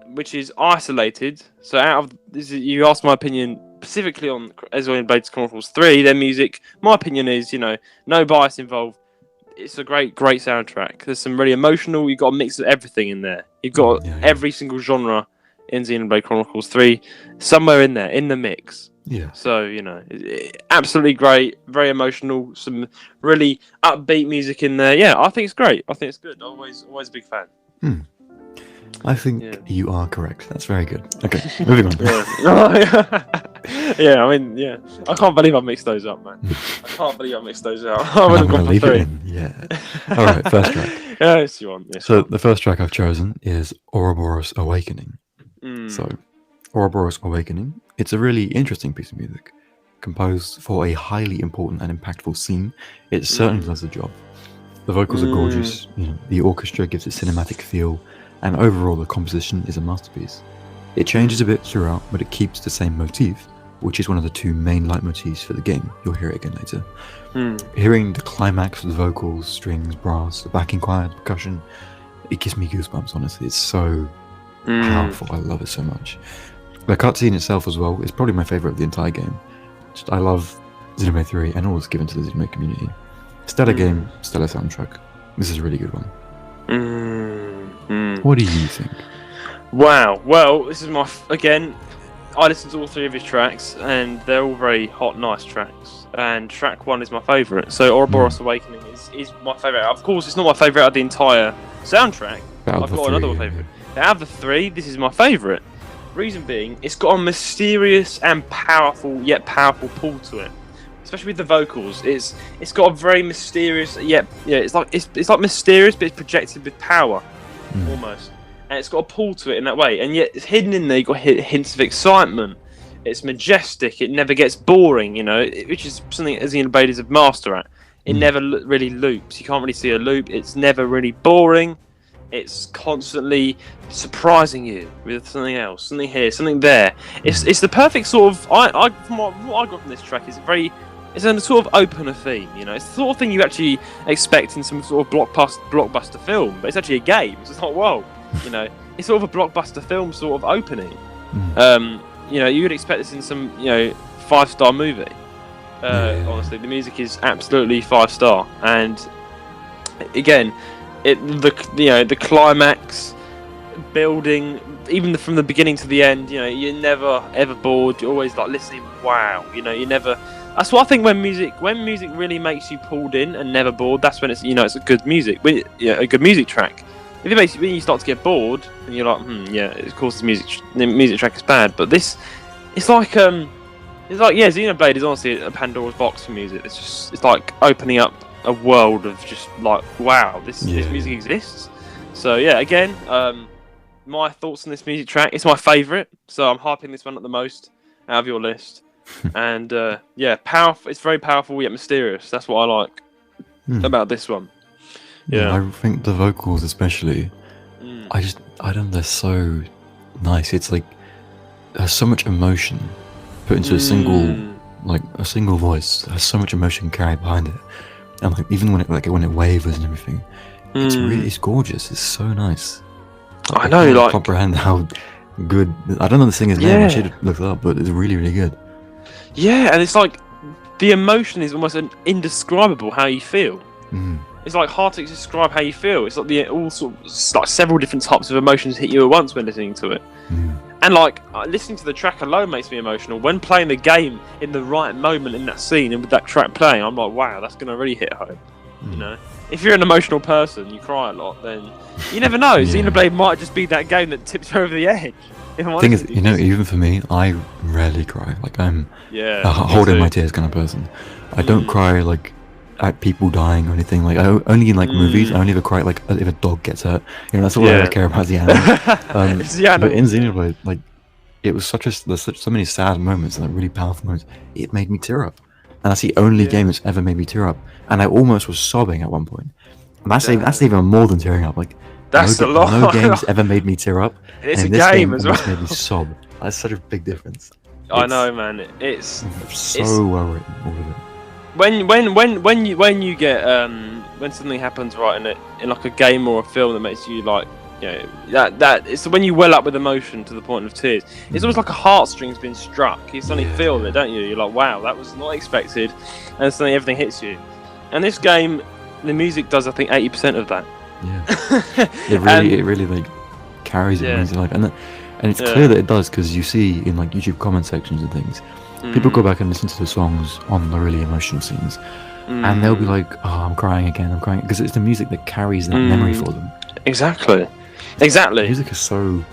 which is isolated. So out of this, you asked my opinion specifically on Xenoblade Chronicles 3. Their music, my opinion is, no bias involved. It's a great soundtrack. There's some really emotional. You've got a mix of everything in there. You've got every single genre in Xenoblade Chronicles 3 somewhere in there, in the mix. Yeah. So, absolutely great. Very emotional. Some really upbeat music in there. Yeah, I think it's great. I think it's good. Always a big fan. I think you are correct. That's very good. Okay, moving on. I can't believe I mixed those up, man. I can't believe I mixed those out. I would have gone for 3. Yeah. All right, first track. Yes, you want. So the first track I've chosen is Ouroboros Awakening. So, Ouroboros Awakening. It's a really interesting piece of music, composed for a highly important and impactful scene. It certainly does the job. The vocals are gorgeous. The orchestra gives a cinematic feel. And overall, the composition is a masterpiece. It changes a bit throughout, but it keeps the same motif, which is one of the 2 main leitmotifs for the game. You'll hear it again later. Hearing the climax of the vocals, strings, brass, the backing choir, the percussion, it gives me goosebumps, honestly. It's so powerful. I love it so much. The cutscene itself as well is probably my favourite of the entire game. I love Xenoblade 3 and all that's given to the Xenoblade community. Stellar game, stellar soundtrack. This is a really good one. What do you think? Wow. Well, this is I listened to all 3 of his tracks, and they're all very hot, nice tracks. And track 1 is my favourite. So Ouroboros Awakening is my favourite. Of course, it's not my favourite out of the entire soundtrack. I've got another favourite. Out of the 3, this is my favourite. Reason being, it's got a mysterious and powerful pull to it. Especially with the vocals, it's got a very mysterious, it's like mysterious, but it's projected with power, almost, and it's got a pull to it in that way. And yet, it's hidden in there. You've got hints of excitement. It's majestic. It never gets boring, which is something Xenoblade is a master at. It never really loops. You can't really see a loop. It's never really boring. It's constantly surprising you with something else, something here, something there. It's the perfect sort of. From what I got from this track is it's a sort of opener theme, It's the sort of thing you actually expect in some sort of blockbuster film, but it's actually a game. It's not It's sort of a blockbuster film sort of opening. You would expect this in some 5-star movie. Honestly, the music is absolutely 5-star, and again, the climax building, even from the beginning to the end, you're never ever bored. You're always like listening. Wow, you never. That's what I think when music really makes you pulled in and never bored. That's when it's it's a good music, a good music track. If it makes when you start to get bored and you're like, of course the music track is bad. But this, it's like Xenoblade is honestly a Pandora's box for music. It's like opening up a world of just like, wow, this music exists. So yeah, again, my thoughts on this music track. It's my favourite, so I'm hyping this one up the most out of your list. And powerful. It's very powerful yet mysterious. That's what I like about this one. Yeah, I think the vocals especially. I don't know, they're so nice. It's like there's so much emotion put into a single voice. There's so much emotion carried behind it, and like even when it wavers and everything, it's gorgeous. It's so nice. I know, can't comprehend how good. I don't know the singer's name. I should look it up, but it's really, really good. Yeah, and it's like the emotion is almost indescribable. How you feel. It's like hard to describe how you feel. It's like like several different types of emotions hit you at once when listening to it. And like listening to the track alone makes me emotional. When playing the game in the right moment in that scene and with that track playing, I'm like, wow, that's gonna really hit home. You know, if you're an emotional person, you cry a lot, then you never know. Xenoblade might just be that game that tips you over the edge. The thing is, even for me, I rarely cry. Like I'm a holding my tears kind of person. I don't cry like at people dying or anything. Like only in like movies. I only ever cry like if a dog gets hurt. You know, that's all I ever care about, the animal. But in Xenoblade, like it was there's so many sad moments and like really powerful moments. It made me tear up, and that's the only game that's ever made me tear up. And I almost was sobbing at one point. And that's even more than tearing up. Like that's a lot. No game's ever made me tear up. It's a game as well. Made me sob. That's such a big difference. I know, man. It's so well written, all of it. When you get when something happens right in like a game or a film that makes you like, you know, that it's when you well up with emotion to the point of tears. It's almost like a heartstring's been struck. You suddenly feel it, don't you? You're like, wow, that was not expected, and suddenly everything hits you. And this game, the music does, I think, 80% of that. Yeah, it really like carries it. And it's clear that it does, because you see in like YouTube comment sections and things, people go back and listen to the songs on the really emotional scenes, and they'll be like, "Oh, I'm crying again, because it's the music that carries that memory for them." Exactly. The music is so.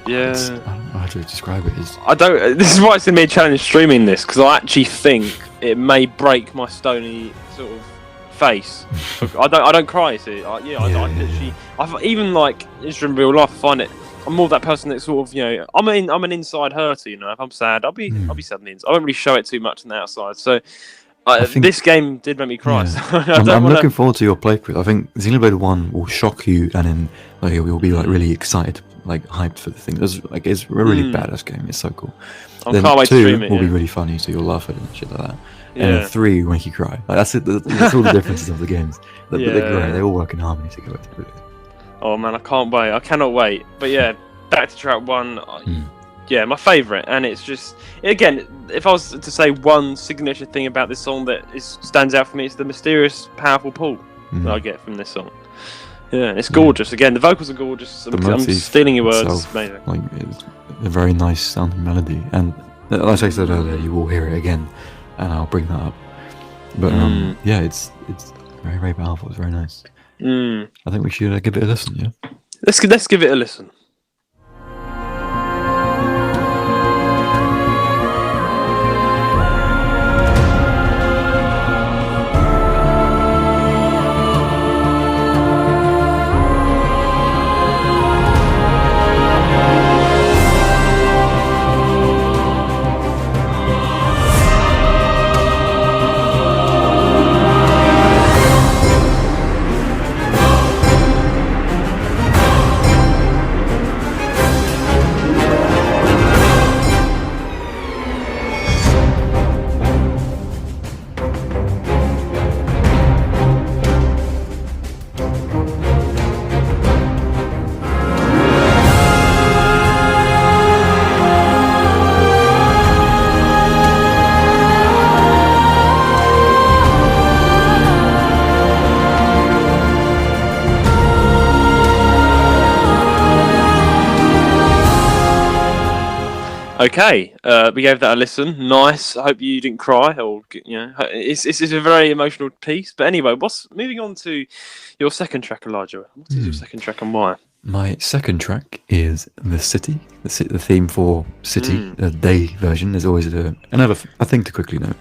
Yeah. I don't know how to describe it. This is why it's gonna be a challenge streaming this, because I actually think it may break my stony sort of face. I don't cry. See, I literally, I've even like in real life, I find it. I'm more that person that sort of, you know, I'm an inside hurter. You know, if I'm sad, I'll be sad on the inside. I don't really show it too much on the outside. So this game did make me cry. Yeah. So I'm looking forward to your playthrough. I think Xenoblade 1 will shock you, and then like you'll be like really excited, like hyped for the thing. It's a really badass game. It's so cool. I can't wait to stream it. 2 will be really funny, so you'll laugh at it and shit like that. And then 3 will make you cry. Like that's it. That's all the differences of the games. They're great. They all work in harmony together. It's brilliant. Oh man, I can't wait. I cannot wait. But yeah, back to track 1. Yeah, my favourite, and it's just, again, if I was to say one signature thing about this song that stands out for me, it's the mysterious, powerful pull that I get from this song. Yeah, it's gorgeous. Again, the vocals are gorgeous. I'm stealing your words. Itself, like, it's a very nice sounding melody, and like I said earlier, you will hear it again, and I'll bring that up. But yeah, it's very, very powerful. It's very nice. I think we should give it a listen. Yeah, let's give it a listen. Okay, we gave that a listen. Nice. I hope you didn't cry, or it's a very emotional piece. But anyway, moving on to your second track, Elijah? What is your second track and why? My second track is The City, the theme for City, the day version. There's always another thing to quickly note.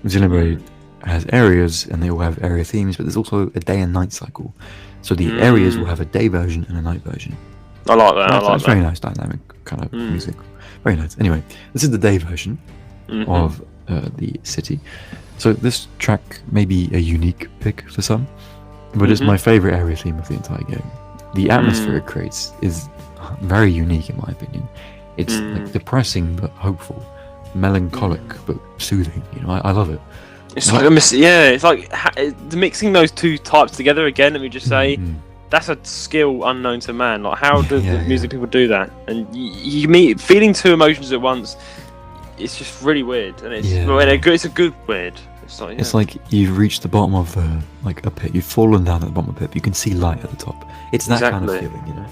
Xenoblade has areas, and they all have area themes, but there's also a day and night cycle. So the areas will have a day version and a night version. I like that. It's very nice, dynamic kind of music. Very nice. Anyway, this is the day version of the city. So this track may be a unique pick for some, but it's my favorite area theme of the entire game. The atmosphere it creates is very unique in my opinion. It's like depressing but hopeful, melancholic but soothing. You know, I love it. It's like it's like mixing those two types together again. Let me just say, that's a skill unknown to man. Like, how do the music people do that? And you meet feeling two emotions at once. It's just really weird, and it's a good weird. It's like you've reached the bottom of a pit. You've fallen down at the bottom of the pit, but you can see light at the top. It's that kind of feeling, you know.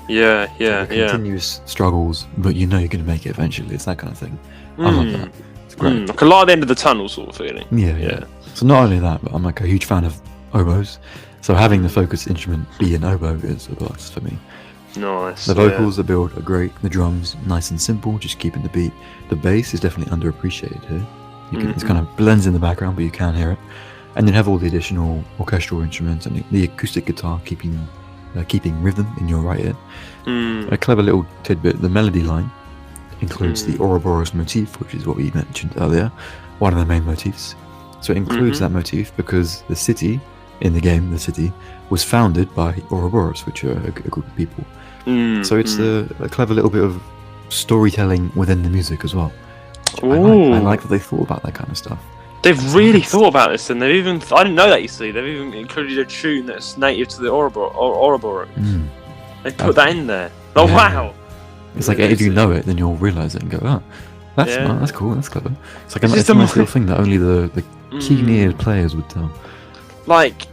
Yeah. Continuous struggles, but you know you're going to make it eventually. It's that kind of thing. I love that. It's great. Like a light at the end of the tunnel sort of feeling. Yeah. So not only that, but I'm like a huge fan of oboes. So having the focus instrument be an oboe is a plus for me. Nice. The vocals that build are great. The drums, nice and simple, just keeping the beat. The bass is definitely underappreciated here. It kind of blends in the background, but you can hear it. And then have all the additional orchestral instruments and the acoustic guitar keeping rhythm in your right ear. A clever little tidbit: the melody line includes the Ouroboros motif, which is what we mentioned earlier, one of the main motifs. So it includes that motif because the city in the game, was founded by Ouroboros, which are a group of people. So it's a clever little bit of storytelling within the music as well. I like that they thought about that kind of stuff. They've really thought about this, and they've even, I didn't know that, you see, they've even included a tune that's native to the Ouroboros. They put that in there. Oh, wow! It's like, if you know it, then you'll realise it and go, oh, that's cool, that's clever. It's like it's a nice little thing that only the keen-eared players would tell. Like,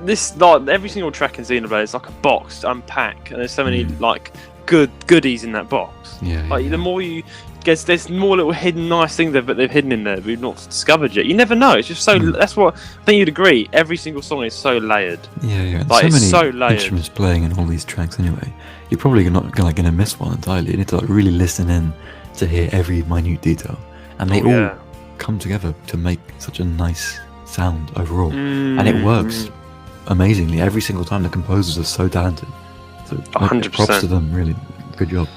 every single track in Xenoblade is like a box to unpack, and there's so many, like, goodies in that box. The more you... there's more little hidden nice things they've hidden in there that we've not discovered yet. You never know. It's just so. That's what I think you'd agree. Every single song is so layered. Yeah. Like, it's so layered. Instruments playing in all these tracks anyway. You're probably not gonna miss one entirely. You need to really listen in to hear every minute detail, and they all come together to make such a nice sound overall. And it works amazingly every single time. The composers are so talented. So 100%. Props to them. Really, good job.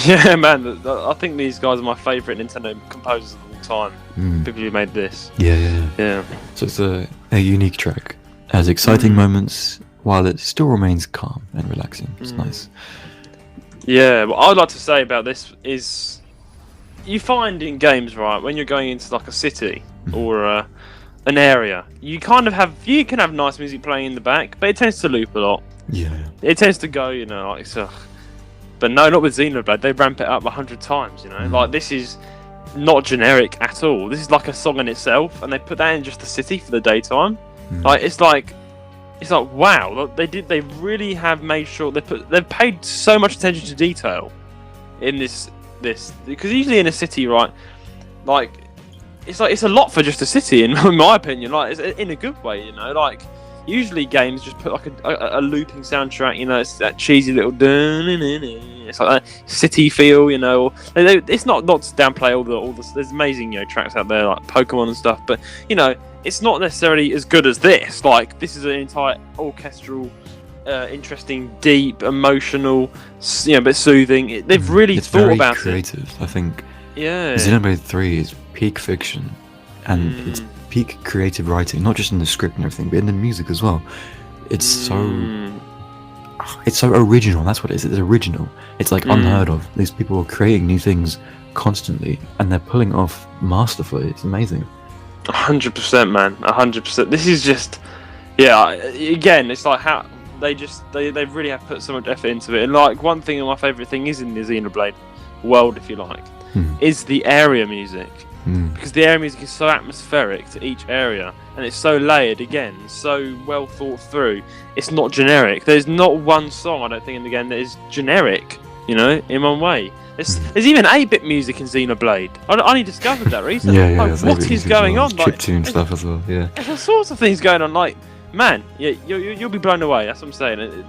Yeah, man. I think these guys are my favourite Nintendo composers of all time. People who made this. Yeah. So it's a unique track. It has exciting moments while it still remains calm and relaxing. It's nice. Yeah, what I'd like to say about this is, you find in games, right, when you're going into like a city or an area, you can have nice music playing in the back, but it tends to loop a lot. Yeah. It tends to go, like so. But no, not with Xenoblade. They ramp it up 100 times, Like, this is not generic at all. This is like a song in itself, and they put that in just the city for the daytime. Like, it's like wow. They really have made sure they've paid so much attention to detail in this because usually in a city, right, like it's a lot for just a city in my opinion. Like, it's in a good way, Like, usually games just put like a looping soundtrack, it's that cheesy little it's like that city feel, It's not to downplay all the there's amazing tracks out there like Pokemon and stuff, but it's not necessarily as good as this. Like, this is an entire orchestral, interesting, deep, emotional, but soothing. They've really thought about it. It's very creative. I think. Yeah. Xenoblade 3 is peak fiction, and it's peak creative writing, not just in the script and everything, but in the music as well. It's so original. That's what it is. It's original. It's like unheard of. These people are creating new things constantly, and they're pulling it off masterfully. It's amazing. 100%, man. 100%. This is just, again, it's like how they really have put so much effort into it. And like, one thing, my favourite thing is in the Xenoblade world, if you like, is the area music. Because the area music is so atmospheric to each area, and it's so layered, again, so well thought through. It's not generic. There's not one song, I don't think, in the game that is generic, in one way. There's even 8-bit music in Xenoblade. I only discovered that recently. What is going on? Chiptune stuff as well, There's all sorts of things going on. Like, man, you'll be blown away. That's what I'm saying.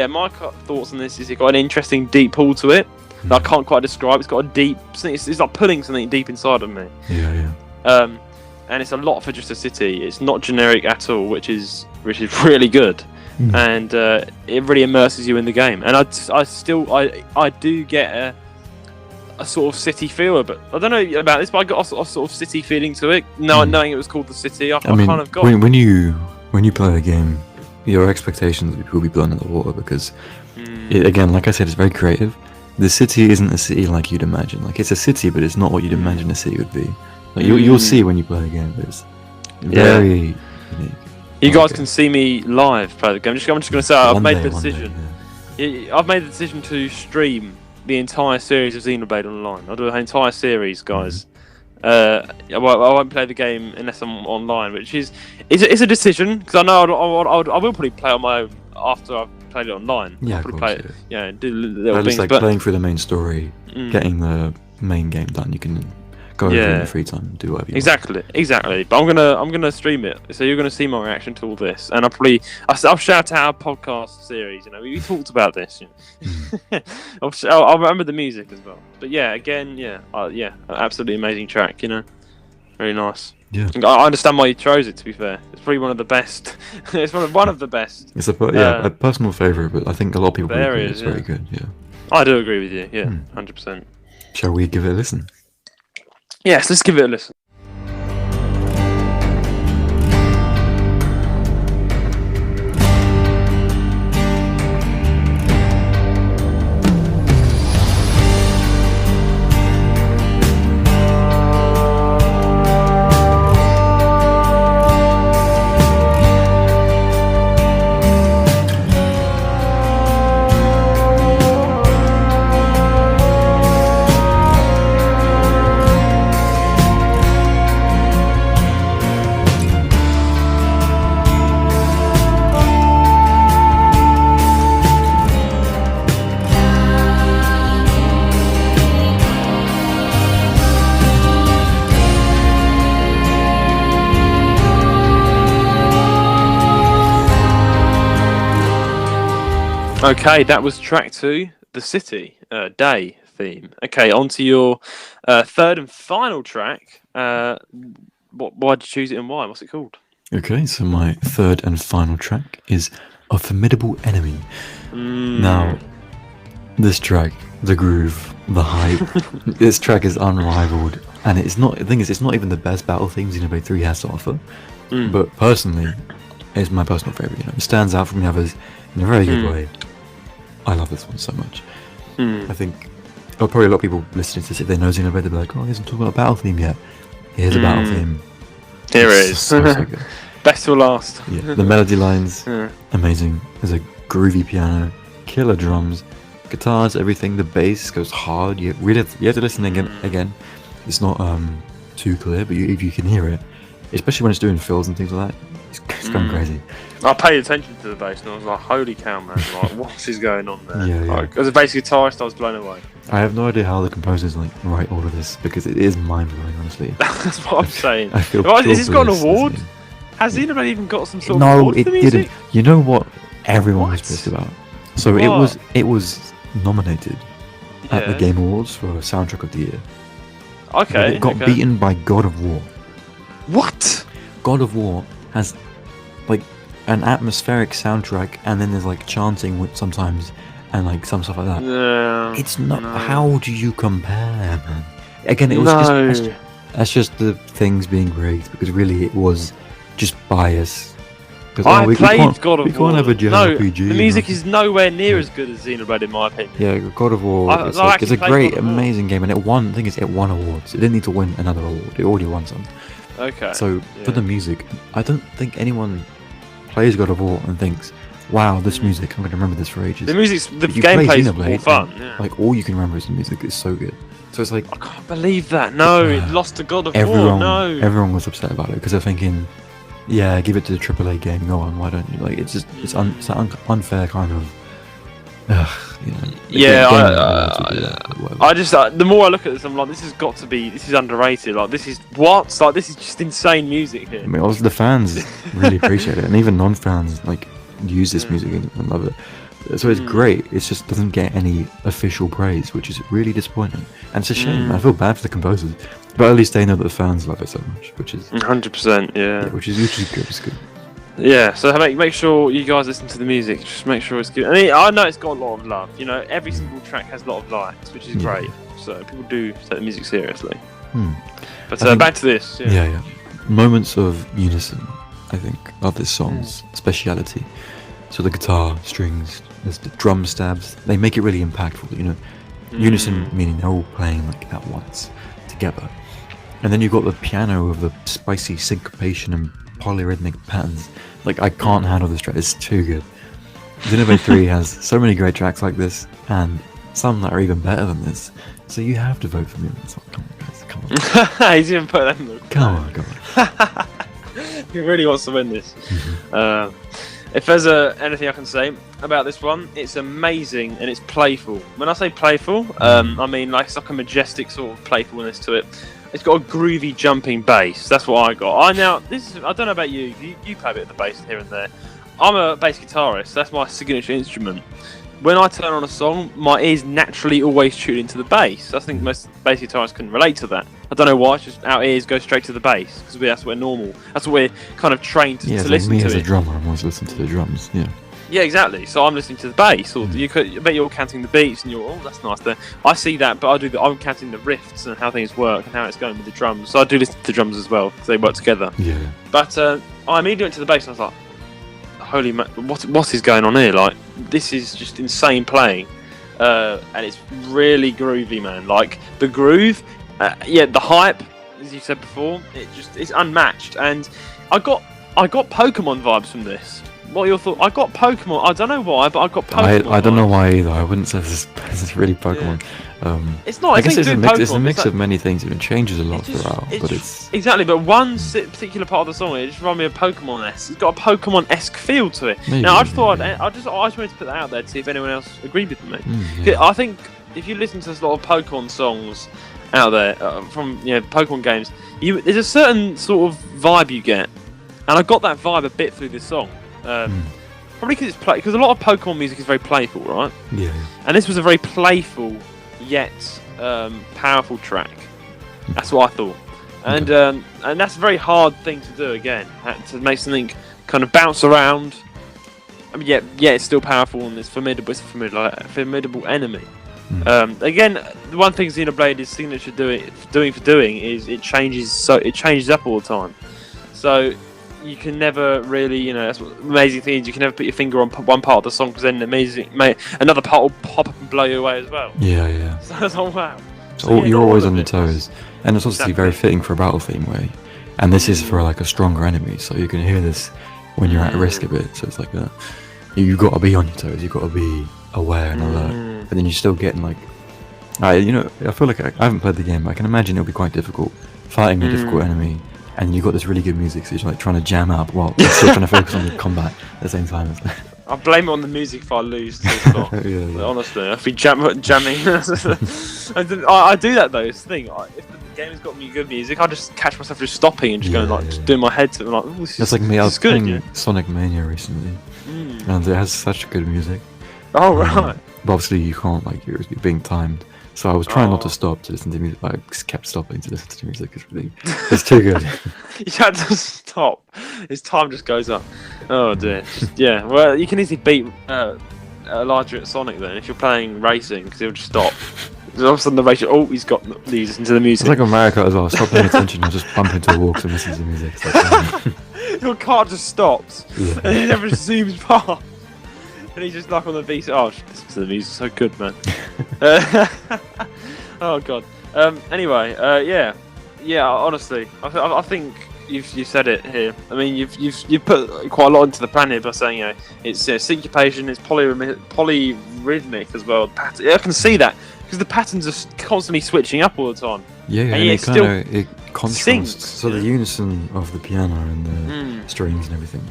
My thoughts on this is it's got an interesting, deep pull to it. I can't quite describe. It's got a deep. It's like pulling something deep inside of me. Yeah. And it's a lot for just a city. It's not generic at all, which is really good. and it really immerses you in the game. And I do get a sort of city feel, but I don't know about this, but I got a sort of city feeling to it. Knowing it was called the city, I mean, kind of got. When you play the game, your expectations will be blown in the water because, again, like I said, it's very creative. The city isn't a city like you'd imagine. Like, it's a city, but it's not what you'd imagine a city would be. Like, you'll see when you play the game, but it's very unique. You guys can see me live play the game. I'm just going to say I've made the decision. I've made the decision to stream the entire series of Xenoblade Online. I'll do the entire series, guys. I won't play the game unless I'm online, which is it's a decision because I know I will probably play on my own after I've played it online. Yeah, I'll play it. Yeah, do little things. Like playing through the main story, getting the main game done. You can go over in your free time and do whatever you want. Exactly. But I'm gonna stream it, so you're gonna see my reaction to all this, and I'll shout out our podcast series. You know, we talked about this. You know. I'll remember the music as well. But yeah, again, absolutely amazing track. You know, very nice. Yeah. I understand why you chose it. To be fair, it's probably one of the best. It's one of the best. It's a personal favorite, but I think a lot of people agree it's very good. Yeah. I do agree with you. Yeah, 100%. Shall we give it a listen? Yes, let's give it a listen. Okay, that was track 2, the city day theme. Okay, on to your third and final track. Why did you choose it and why? What's it called? Okay, so my third and final track is A Formidable Enemy. Now, this track, the groove, the hype, this track is unrivaled, and it's not. The thing is, it's not even the best battle theme Xenoblade 3 has to offer. But personally, it's my personal favorite. You know, it stands out from the others in a very good way. I love this one so much. I think probably a lot of people listening to this, if they know Xenoblade, they'll be like, "Oh, he hasn't talked about a battle theme yet." Here's a battle theme. Here it is. So good. Best till last. Yeah, the melody lines, amazing. There's a groovy piano, killer drums, guitars, everything. The bass goes hard. You have to listen again. It's not too clear, but if you can hear it, especially when it's doing fills and things like that, it's going crazy. I paid attention to the bass and I was like, holy cow, man, like, what is going on there? Yeah. Like, as a bass guitarist, I was blown away. I have no idea how the composers write all of this, because it is mind-blowing, honestly. That's what I'm saying. I feel has this got an award? Has Xenoblade even got some sort of award for the music? No, it didn't. You know what everyone was pissed about? So it was nominated at the Game Awards for Soundtrack of the Year. Okay. But it got beaten by God of War. What? God of War has an atmospheric soundtrack, and then there's chanting sometimes, and some stuff like that. Yeah. It's not. No. How do you compare, man? Again, it was that's just the things being rigged, because really it was just bias. I played God of War. We can't have a JRPG. The music is nowhere near as good as Xenoblade, in my opinion. Yeah, God of War. It's a great, amazing game, and it won. The thing is, it won awards. It didn't need to win another award. It already won some. Okay. So for the music, I don't think anyone plays God of War and thinks, "Wow, this music! I'm going to remember this for ages." The gameplay's more fun. All you can remember is the music. It's so good. So it's I can't believe that. No, it lost to God of War. No, everyone was upset about it because they're thinking, "Yeah, give it to the AAA game. Go on, why don't you?" It's just it's an unfair kind of. I just the more I look at this, I'm like, this is underrated. This is just insane music here. I mean, obviously the fans really appreciate it, and even non-fans use this music and love it. So it's great. It just doesn't get any official praise, which is really disappointing, and it's a shame. I feel bad for the composers, but at least they know that the fans love it so much, which is 100%. Yeah, which is good. It's good. Yeah, so make sure you guys listen to the music. Just make sure it's good. I know it's got a lot of love. You know, every single track has a lot of likes, which is great. So people do take the music seriously. But back to this. Yeah. Moments of unison, I think, of this song's speciality. So the guitar, strings, there's the drum stabs. They make it really impactful. You know, unison meaning they're all playing like at once together. And then you've got the piano with the spicy syncopation and polyrhythmic patterns. Like, I can't handle this track. It's too good. Xenoblade 3 has so many great tracks like this, and some that are even better than this. So you have to vote for me on this one. Come on, guys. Come on. He's even put that in the... Come on. He really wants to win this. If there's anything I can say about this one, it's amazing and it's playful. When I say playful, I mean it's like a majestic sort of playfulness to it. It's got a groovy jumping bass. That's what I got. I don't know about you. You play a bit of the bass here and there. I'm a bass guitarist. That's my signature instrument. When I turn on a song, my ears naturally always tune into the bass. I think most bass guitarists can relate to that. I don't know why. It's just our ears go straight to the bass because that's what we're normal. That's what we're kind of trained to listen to. Me as a drummer, I'm always listening to the drums. Yeah. Yeah, exactly. So I'm listening to the bass, or I bet you're counting the beats, and you're, that's nice there. I see that, but I'm counting the riffs and how things work and how it's going with the drums. So I do listen to the drums as well because they work together. Yeah. But I immediately went to the bass and I was like, holy man, what is going on here? Like, this is just insane playing, and it's really groovy, man. Like the groove, the hype, as you said before, it's unmatched. And I got Pokemon vibes from this. What are your thoughts? I got Pokemon. I don't know why, but I got Pokemon. I don't know why either. I wouldn't say this is really Pokemon. Yeah. It's not. I guess it's a mix of many things. It changes a lot throughout, but it's exactly. But one particular part of the song, it just reminded me of Pokemon-esque. It's got a Pokemon-esque feel to it. Maybe, now I just wanted to put that out there to see if anyone else agreed with me. I think if you listen to a lot of Pokemon songs out there from Pokemon games, there's a certain sort of vibe you get, and I got that vibe a bit through this song. Probably because a lot of Pokemon music is very playful, right? Yeah. And this was a very playful yet powerful track. That's what I thought. And that's a very hard thing to do. Again, to make something kind of bounce around. I mean, it's still powerful and it's formidable. It's a formidable enemy. Again, the one thing Xenoblade is signature doing is it changes up all the time. So you can never really, that's what the amazing thing is. You can never put your finger on one part of the song because then another part will pop up and blow you away as well. Yeah. So it's wow. So you're always on your toes, and it's obviously very fitting for a battle theme way. And this is for like a stronger enemy, so you can hear this when you're at risk a bit. So it's like you've got to be on your toes. You've got to be aware and alert. But then you're still getting like, I feel like I haven't played the game, but I can imagine it'll be quite difficult fighting a difficult enemy. And you've got this really good music, so you're like trying to jam up while you're still trying to focus on the combat at the same time. I blame it on the music if I lose to the spot. Honestly, I've been jamming. I do that though. It's the thing. If the game has got me good music, I just catch myself just stopping and just going just doing my head to it. Like, that's like me. I was playing Sonic Mania recently, and it has such good music. Oh right. But obviously you can't you're being timed. So I was trying not to stop to listen to music, but I just kept stopping to listen to music. It's too good. You had to stop. His time just goes up. Oh dear. Well, you can easily beat Elijah at Sonic then if you're playing racing because he'll just stop. All of a sudden the racer, he's got these into the music. It's like on Mario Kart as well. Stop paying attention. I'll just bump into a wall and listen to the music. Your car just stops and it never zooms past. And he's just like on the beat. Listen to the music, so good, man. Oh god. Anyway, honestly, I think you've said it here. I mean, you've put quite a lot into the plan here by saying it's syncopation, it's polyrhythmic as well. I can see that because the patterns are constantly switching up all the time. Yeah, and it contrasts. So the unison of the piano and the strings and everything.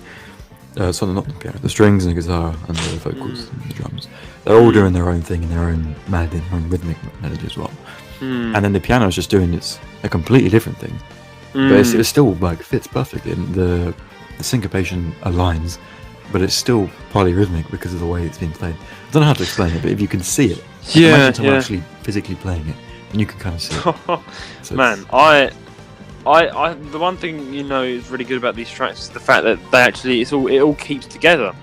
Not the piano, the strings and the guitar and the vocals and the drums. They're all doing their own thing in their own rhythmic melody as well. And then the piano is just doing a completely different thing. But it still fits perfectly, and the syncopation aligns, but it's still polyrhythmic because of the way it's being played. I don't know how to explain it, but if you can see it, imagine someone actually physically playing it, and you can kind of see it. So man, the one thing is really good about these tracks is the fact that they actually it all keeps together.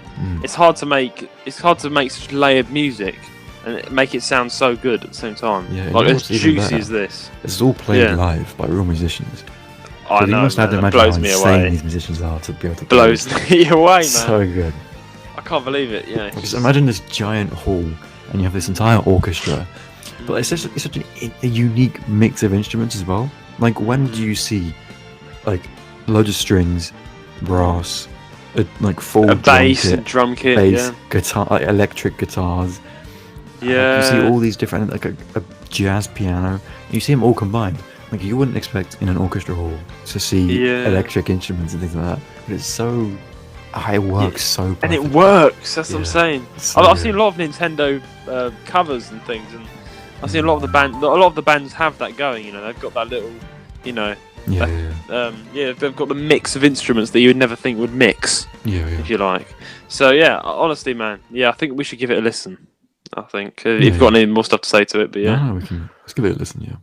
It's hard to make such layered music and make it sound so good at the same time. Yeah, like as juicy as this. This is all played live by real musicians. So I know, you must have to imagine how insane these musicians are to be able to blows me away, man. So good. I can't believe it. Yeah. Just imagine this giant hall, and you have this entire orchestra, but it's such a unique mix of instruments as well. Like, when do you see like loads of strings, brass, like full bass, drum kit, bass, guitar, like electric guitars. Yeah. You see all these different, like a jazz piano. You see them all combined. Like, you wouldn't expect in an orchestra hall to see electric instruments and things like that. But it's so, it works so perfectly. And it works. That's what I'm saying. So I've seen a lot of Nintendo covers and things, and I've seen a lot of the bands have that going. They've got that little, they've got the mix of instruments that you would never think would mix. If you like. So honestly, man, I think we should give it a listen. I think if you've got any more stuff to say to it, but no, let's give it a listen. Yeah.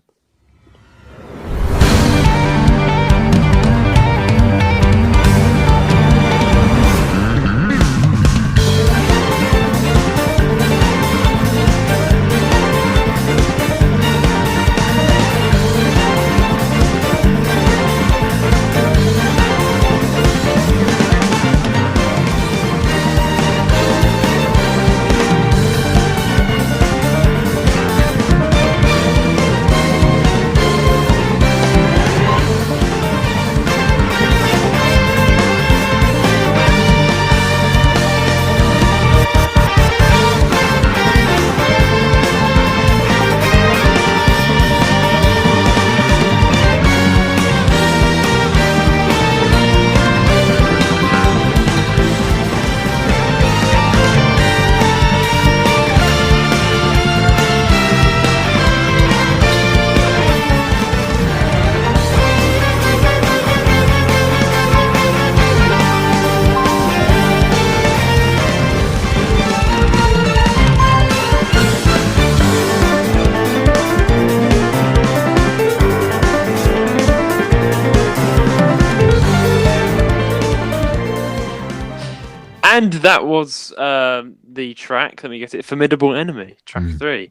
And that was the track. Let me get it. Formidable Enemy, track 3.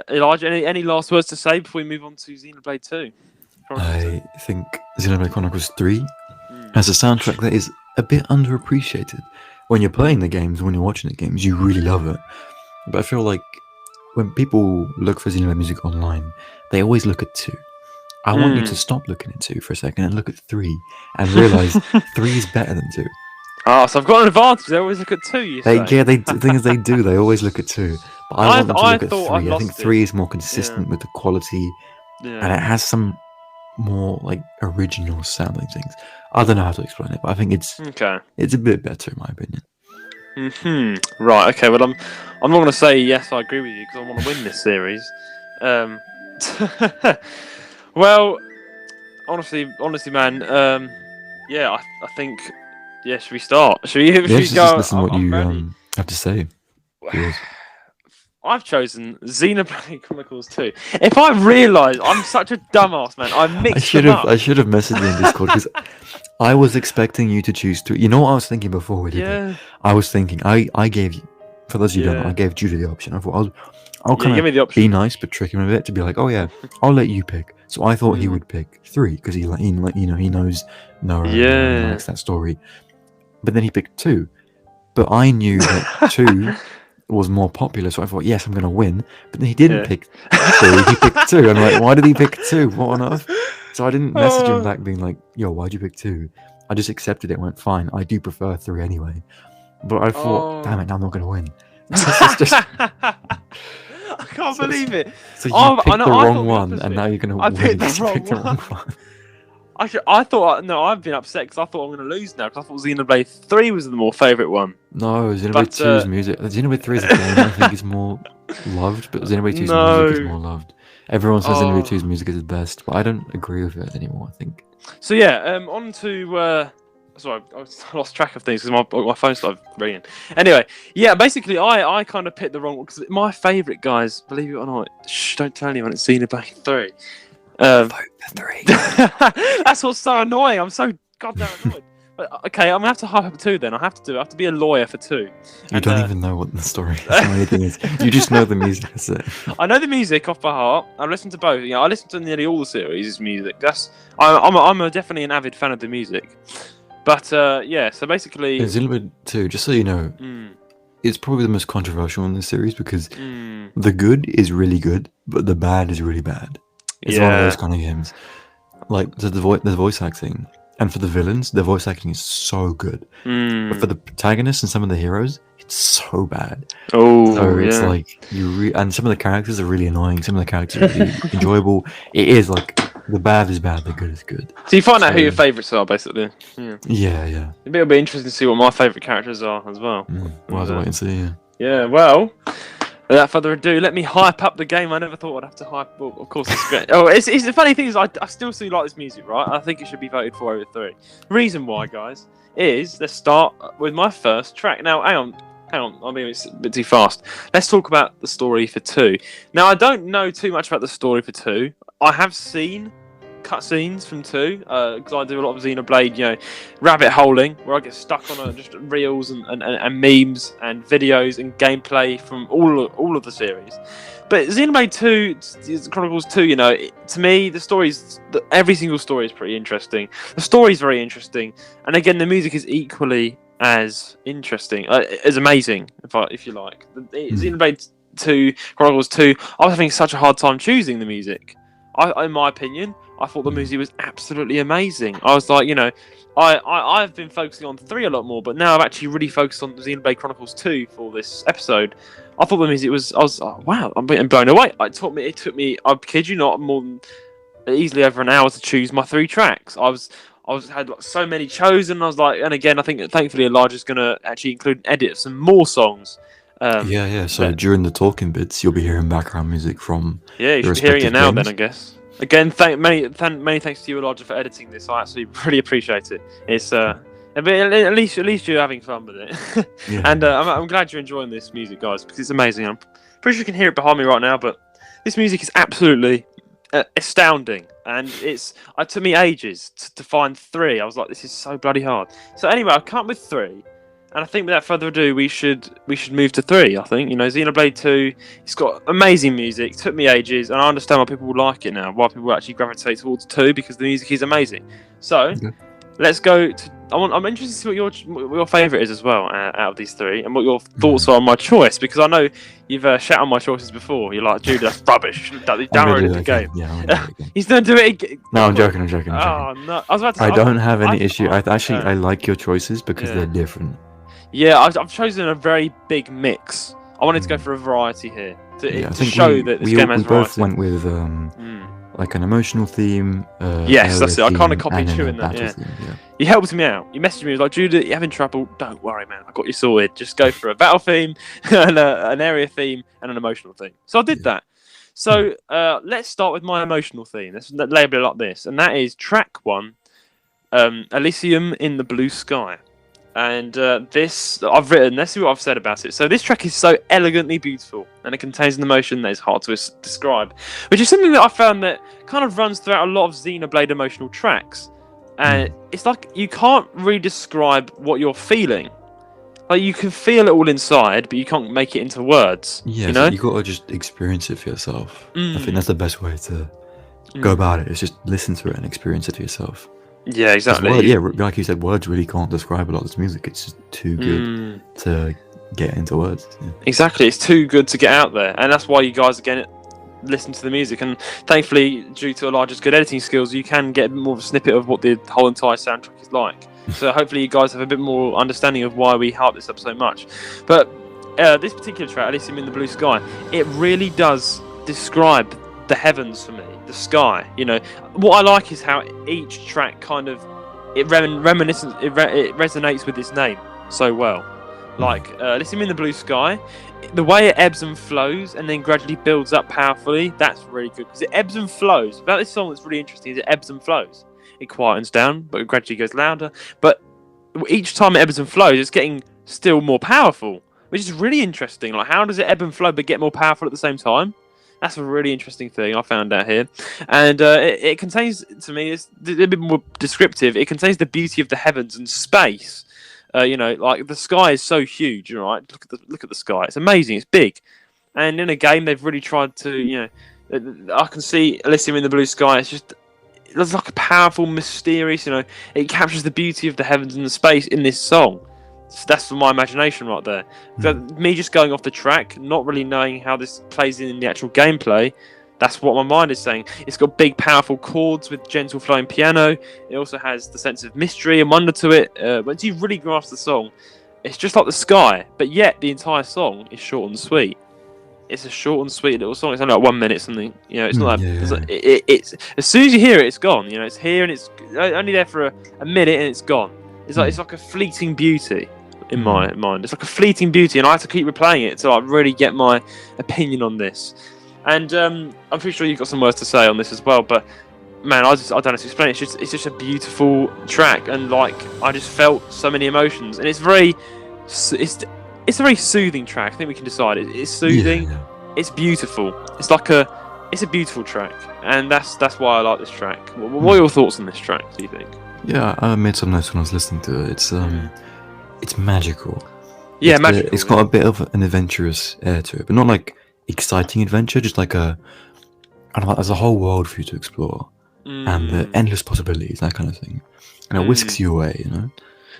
Elijah, any last words to say before we move on to Xenoblade 2? I think Xenoblade Chronicles 3 has a soundtrack that is a bit underappreciated. When you're playing the games, when you're watching the games, you really love it. But I feel like when people look for Xenoblade music online, they always look at 2. I want you to stop looking at 2 for a second and look at 3 and realise 3 is better than 2. Oh, so I've got an advantage. They always look at 2, you say? Yeah, the thing is, they do. They always look at 2. But I want them to look at 3. I think 3 is more consistent with the quality, and it has some more like original sounding things. I don't know how to explain it, but I think it's a bit better in my opinion. Right. Okay. Well, I'm not going to say yes. I agree with you because I want to win this series. Well, honestly, man. I think. Yeah, should we start? Should we go? Just listen to what you have to say. I've chosen Xenoblade Chronicles 2. If I realise I'm such a dumbass, man, I should have messaged you in Discord because I was expecting you to choose 2. You know what I was thinking before we did it? I was thinking I gave you, for those of you who don't know, I gave Judah the option. I thought I'll kind of be nice but trick him a bit to be like, oh yeah, I'll let you pick. So I thought he would pick 3 because he knows Noah and likes that story. But then he picked 2. But I knew that 2 was more popular, so I thought, yes, I'm going to win. But then he didn't pick 2, he picked 2. I'm like, why did he pick 2? What on earth? So I didn't message him back being like, yo, why'd you pick 2? I just accepted it and went, fine, I do prefer 3 anyway. But I thought, damn it, now I'm not going to win. I can't believe it. So you picked the wrong one, and now you're going to win. I picked the wrong one. I thought, I've been upset because I thought I'm going to lose now because I thought Xenoblade 3 was the more favourite one. No, Xenoblade 2's music. Xenoblade 3 is a game I think is more loved, but Xenoblade 2's music is more loved. Everyone says Xenoblade 2's music is the best, but I don't agree with it anymore, I think. So on to... sorry, I lost track of things because my phone started ringing. Anyway, basically I kind of picked the wrong one because my favourite, guys, believe it or not, don't tell anyone, it's Xenoblade 3. Vote for 3. That's what's so annoying. I'm so goddamn annoyed. But okay, I'm gonna have to hype up 2 then. I have to be a lawyer for 2. You don't even know what the story is or anything is. You just know the music. That's it. I know the music off by heart. I've listened to both. I listened to nearly all the series' music. I'm definitely an avid fan of the music. But yeah, so basically, Xenoblade 2. Just so you know, it's probably the most controversial in this series because the good is really good, but the bad is really bad. It's one of those kind of games. Like the voice acting. And for the villains, the voice acting is so good. But for the protagonists and some of the heroes, it's so bad. So it's like and some of the characters are really annoying. Some of the characters are really enjoyable. It is like the bad is bad, the good is good. So you find out who your favourites are, basically. Yeah. It'll be interesting to see what my favourite characters are as well. We'll have to wait and see. Yeah. Well. Without further ado, let me hype up the game. I never thought I'd have to hype. Well, of course, it's great. It's the funny thing is, I still like this music, right? I think it should be voted for over 3. Reason why, guys, is let's start with my first track. Now, hang on, I'm being a bit too fast. Let's talk about the story for 2. Now, I don't know too much about the story for 2. I have seen cutscenes from 2 because I do a lot of Xenoblade, rabbit holing, where I get stuck on just reels and memes and videos and gameplay from all of the series. But Xenoblade 2 Chronicles 2, to me every single story is pretty interesting. The story is very interesting, and again the music is equally as interesting, as amazing, if you like. Xenoblade 2 Chronicles 2, I was having such a hard time choosing the music. In my opinion, I thought the music was absolutely amazing. I was like, I've been focusing on 3 a lot more, but now I've actually really focused on Xenoblade Chronicles 2 for this episode. I thought the music wow, I'm blown away. It took me, I kid you not, more than easily over an hour to choose my 3 tracks. I had so many chosen. I was like, and again, I think thankfully Elijah's going to actually include an edit of some more songs. So during the talking bits, you'll be hearing background music from you should be hearing it now games. Then, I guess. Again, many thanks to you, Elijah, for editing this. I actually really appreciate it. It's but at least you're having fun with it. And I'm glad you're enjoying this music, guys, because it's amazing. I'm pretty sure you can hear it behind me right now, but this music is absolutely astounding, and it took me ages to find 3. I was like, this is so bloody hard. So anyway, I've come up with 3. And I think without further ado, we should move to 3. I think Xenoblade 2. It's got amazing music. It took me ages, and I understand why people like it now. Why people actually gravitate towards 2 because the music is amazing. So let's go to. I'm interested to see what your favourite is as well out of these 3, and what your thoughts are on my choice, because I know you've shat on my choices before. You're like, dude, that's rubbish. You downloaded the game. Yeah, I'm gonna do it again. He's gonna do it again. No, I'm joking. Oh no, I was about to say, I don't have any issue. I like your choices because they're different. Yeah, I've chosen a very big mix. I wanted to go for a variety here to show that this game has variety. We both went with like an emotional theme. Yes, that's it. I kind of copied you in that. Yeah. You helped me out. You messaged me. He was like, Judah, you're having trouble. Don't worry, man. I got you sorted. Just go for a battle theme, and an area theme, and an emotional theme. So I did that. So let's start with my emotional theme. Let's label it like this, and that is track 1, Elysium in the Blue Sky. And this, I've written, let's see what I've said about it. So this track is so elegantly beautiful, and it contains an emotion that is hard to describe, which is something that I found that kind of runs throughout a lot of Xenoblade emotional tracks. And it's like you can't really describe what you're feeling. Like you can feel it all inside, but you can't make it into words. Yeah, so you got to just experience it for yourself. I think that's the best way to go about it. Is just listen to it and experience it for yourself. Yeah, exactly. Like you said, words really can't describe a lot of this music. It's just too good to get into words. Yeah. Exactly, it's too good to get out there, and that's why you guys again listen to the music. And thankfully, due to Elijah's good editing skills, you can get more of a snippet of what the whole entire soundtrack is like. So hopefully, you guys have a bit more understanding of why we hype this up so much. But this particular track, Elysium in the Blue Sky, it really does describe the heavens for me, the sky. What I like is how each track kind of it resonates with its name so well. Like Elysium in the Blue Sky, the way it ebbs and flows and then gradually builds up powerfully, that's really good because it ebbs and flows. About this song, that's really interesting is it ebbs and flows. It quietens down, but it gradually goes louder. But each time it ebbs and flows, it's getting still more powerful, which is really interesting. Like, how does it ebb and flow but get more powerful at the same time? That's a really interesting thing I found out here. And it contains, to me, it's a bit more descriptive. It contains the beauty of the heavens and space. Like the sky is so huge, right? Look at the sky. It's amazing. It's big. And in a game, they've really tried to, I can see Elysium in the blue sky. It's like a powerful, mysterious, it captures the beauty of the heavens and the space in this song. So that's my imagination right there. So me just going off the track, not really knowing how this plays in the actual gameplay, that's what my mind is saying. It's got big, powerful chords with gentle flowing piano. It also has the sense of mystery and wonder to it. Once you really grasp the song, it's just like the sky, but yet the entire song is short and sweet. It's a short and sweet little song. It's only like 1 minute something. It's not that. It's as soon as you hear it, it's gone. It's here and it's only there for a minute and it's gone. It's like a fleeting beauty in my mind. It's like a fleeting beauty, and I have to keep replaying it so I really get my opinion on this. And I'm pretty sure you've got some words to say on this as well. But man, I don't know how to explain it. It's just a beautiful track, and like I just felt so many emotions, and it's a very soothing track. I think we can decide. It's soothing. Yeah. It's beautiful. It's a beautiful track, and that's why I like this track. What are your thoughts on this track? Do you think? Yeah, I made some notes when I was listening to it. It's magical. Yeah, magical. It's got a bit of an adventurous air to it, but not like exciting adventure. Just like there's a whole world for you to explore, and the endless possibilities, that kind of thing. And it whisks you away.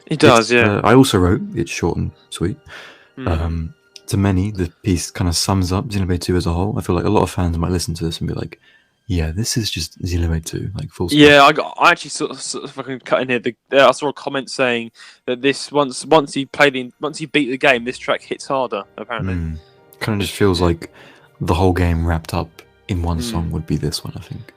It does. Yeah. I also wrote it's short and sweet. To many, the piece kind of sums up Xenoblade 2 as a whole. I feel like a lot of fans might listen to this and be like, yeah, this is just Xenoblade 2, like full stop. Yeah, I actually sort of if I can cut in here, I saw a comment saying that this once you beat the game, this track hits harder, apparently. Kind of just feels like the whole game wrapped up in one song would be this one, I think.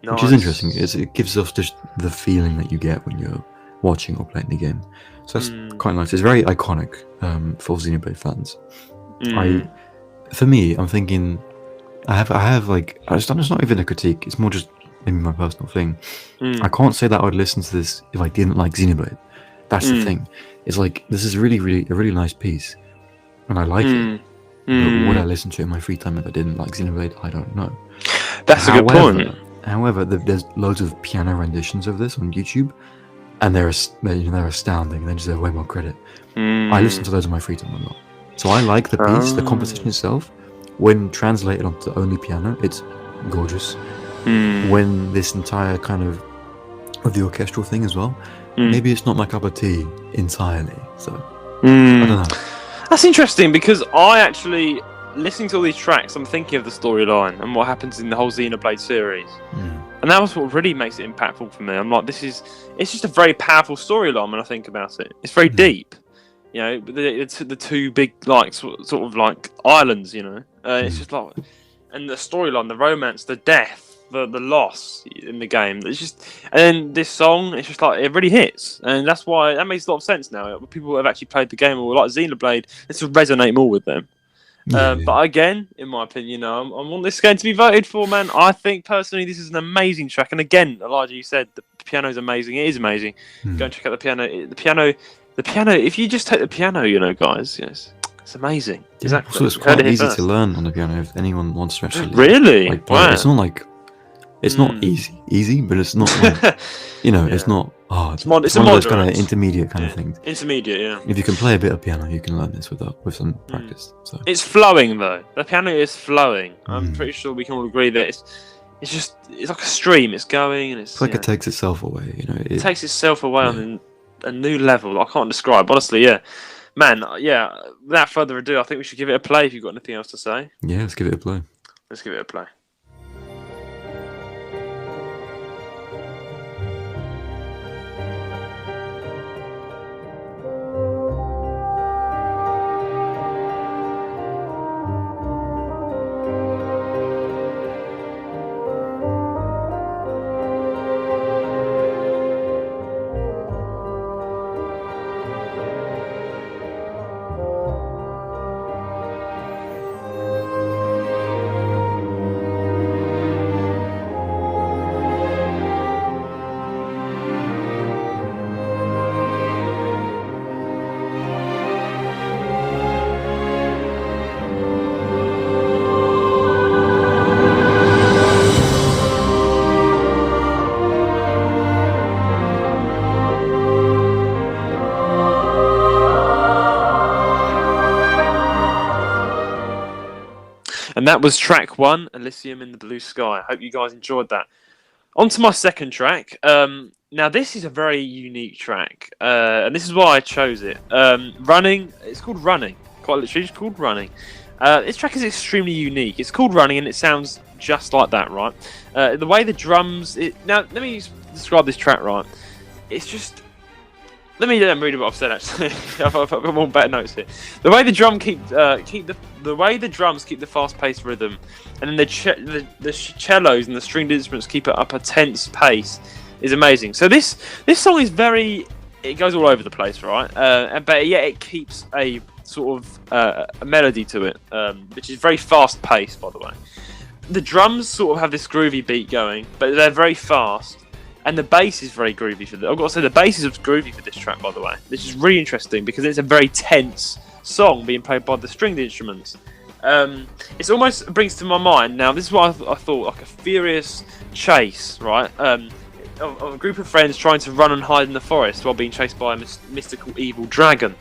Nice. Which is interesting. It gives off just the feeling that you get when you're watching or playing the game. So that's quite nice. It's very iconic for Xenoblade fans. For me, I'm thinking, I have like, it's not even a critique. It's more just maybe my personal thing. I can't say that I would listen to this if I didn't like Xenoblade. That's the thing. It's like, this is really, really a really nice piece, and I like it. But would I listen to it in my free time if I didn't like Xenoblade? I don't know. That's a good point. However, there's loads of piano renditions of this on YouTube, and they're astounding. They deserve way more credit. I listen to those in my free time a lot. So I like the piece, the composition itself. When translated onto only piano, it's gorgeous. When this entire kind of the orchestral thing as well, maybe it's not my cup of tea entirely. So I don't know. That's interesting, because I actually, listening to all these tracks, I'm thinking of the storyline and what happens in the whole Xenoblade series. And that was what really makes it impactful for me. I'm like, it's just a very powerful storyline when I think about it. It's very deep. The two big, like, sort of like islands, it's just like, and the storyline, the romance, the death, the loss in the game. It's just, and then this song, it's just like, it really hits. And that's why, that makes a lot of sense now. People who have actually played the game or like Xenoblade, this will resonate more with them. But again, in my opinion, I want this game to be voted for, man. I think personally this is an amazing track. And again, Elijah, you said the piano is amazing. It is amazing. Go and check out the piano. The piano. If you just take the piano, guys, yes, it's amazing. Yeah, exactly. So it's quite easy to learn on the piano if anyone wants to actually. Really? Wow. It's not like, it's not easy, but it's not like, it's not. It's one of those kind of intermediate kind of things. Intermediate, yeah. If you can play a bit of piano, you can learn this with some practice. So it's flowing though. The piano is flowing. I'm pretty sure we can all agree that it's like a stream. It's going and it's like it takes itself away. It takes itself away on a new level that I can't describe. Honestly, yeah. Man, yeah. Without further ado, I think we should give it a play. If you've got anything else to say, yeah, let's give it a play. Let's give it a play. And that was track 1, Elysium in the Blue Sky. I hope you guys enjoyed that. On to my second track. Now, this is a very unique track, and this is why I chose it. Running, it's called Running. Quite literally, it's called Running. This track is extremely unique. It's called Running, and it sounds just like that, right? The way the drums... Now, let me describe this track, right? It's just... Let me read what I've said, actually. I've got more better notes here. The way the drums keep the fast-paced rhythm, and then the cellos and the stringed instruments keep it up a tense pace is amazing. So this song is very... It goes all over the place, right? But yeah, it keeps a sort of a melody to it, which is very fast-paced, by the way. The drums sort of have this groovy beat going, but they're very fast. And the bass is very groovy for this. I've got to say, the bass is groovy for this track, by the way. This is really interesting because it's a very tense song being played by the stringed instruments. It almost brings to my mind, now this is what I thought, like a furious chase, right? Of a group of friends trying to run and hide in the forest while being chased by a mystical evil dragon.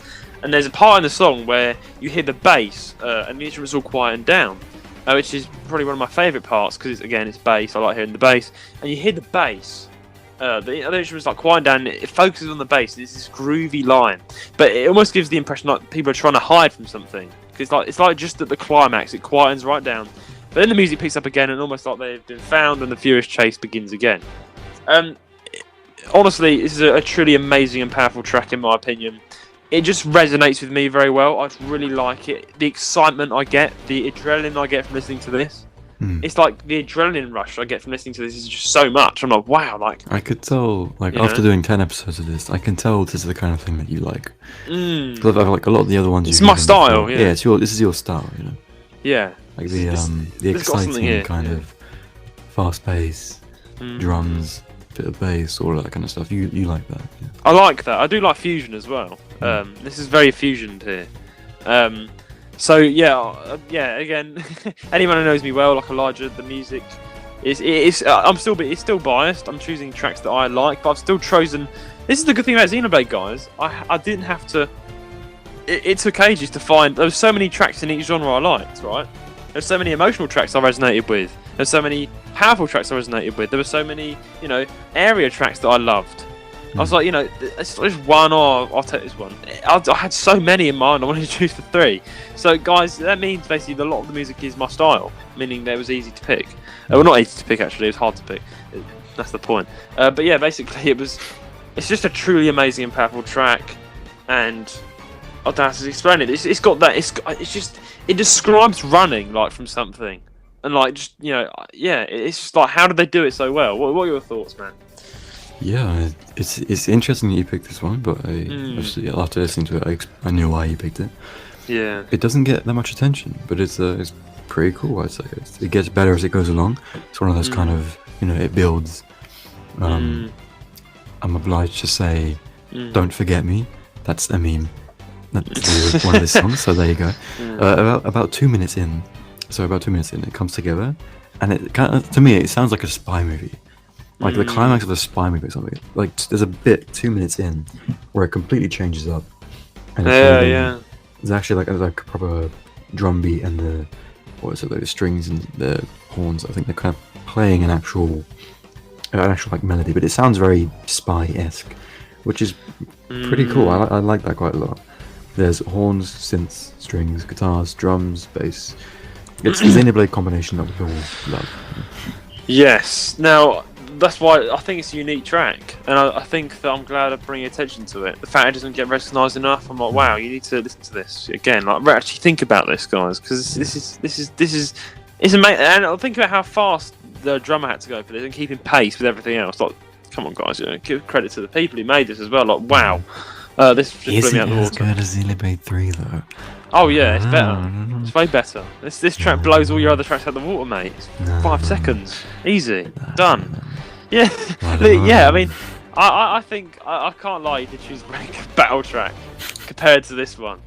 And there's a part in the song where you hear the bass and the instruments all quieten down. Which is probably one of my favourite parts because, again, it's bass. I like hearing the bass. And you hear the bass. The other instruments like quiet down, it focuses on the bass. It's this groovy line, but it almost gives the impression like people are trying to hide from something. It's like just at the climax, it quietens right down, but then the music picks up again, and almost like they've been found, and the furious chase begins again. Honestly, this is a truly amazing and powerful track in my opinion. It just resonates with me very well. I really like it. The excitement I get, the adrenaline I get from listening to this. It's like the adrenaline rush I get from listening to this is just so much. I'm like, wow, like... I could tell, like, after doing 10 episodes of this, I can tell this is the kind of thing that you like. Because I like a lot of the other ones... It's my style, before. Yeah, this is your style, you know? Yeah. Like the exciting kind of fast-paced drums, bit of bass, all that kind of stuff. You like that, yeah. I like that. I do like fusion as well. This is very fusioned here. So yeah, again, anyone who knows me well, like Elijah, the music it's still biased. I'm choosing tracks that I like, but I've still chosen. This is the good thing about Xenoblade, guys. I didn't have to. It took ages to find. There were so many tracks in each genre I liked, right? There's so many emotional tracks I resonated with. There's so many powerful tracks I resonated with. There were so many, area tracks that I loved. I was like, it's just one, I'll take this one. I had so many in mind, I wanted to choose for 3. So, guys, that means basically a lot of the music is my style, meaning that it was easy to pick. Well, not easy to pick, actually, it was hard to pick. That's the point. But yeah, basically, it's just a truly amazing and powerful track, and I don't know how to explain it. It's got that, it describes running, like, from something. And, like, just, it's just like, how did they do it so well? What are your thoughts, man? Yeah, it's interesting that you picked this one, but obviously after listening to it, I knew why you picked it. Yeah, it doesn't get that much attention, but it's pretty cool. I'd say it gets better as it goes along. It's one of those kind of it builds. I'm obliged to say, "Don't forget me." That's a meme. That's one of his songs. So there you go. About 2 minutes in, it comes together, and it kind of, to me, it sounds like a spy movie. Like the climax of a spy movie or something. Like there's a bit 2 minutes in where it completely changes up. And there's actually like a proper drum beat and the strings and the horns. I think they're kind of playing an actual like melody, but it sounds very spy-esque, which is pretty cool. I like that quite a lot. There's horns, synths, strings, guitars, drums, bass. It's the Xenoblade combination that we all love. Yes. Now, that's why I think it's a unique track, and I think that I'm glad I'm bringing attention to it. The fact it doesn't get recognised enough, I'm like, wow, you need to listen to this again. Like, actually think about this, guys, because this is amazing. And I'll think about how fast the drummer had to go for this and keeping pace with everything else. Like, come on, guys, give credit to the people who made this as well. Like, wow, this just blew me out the water. Is it as good as Xenoblade 3 though? Oh yeah, it's better. It's way better. This track blows all your other tracks out the water, mate. It's 5 seconds, easy, done. Yeah, yeah. I mean, I think I can't lie to choose a battle track compared to this one,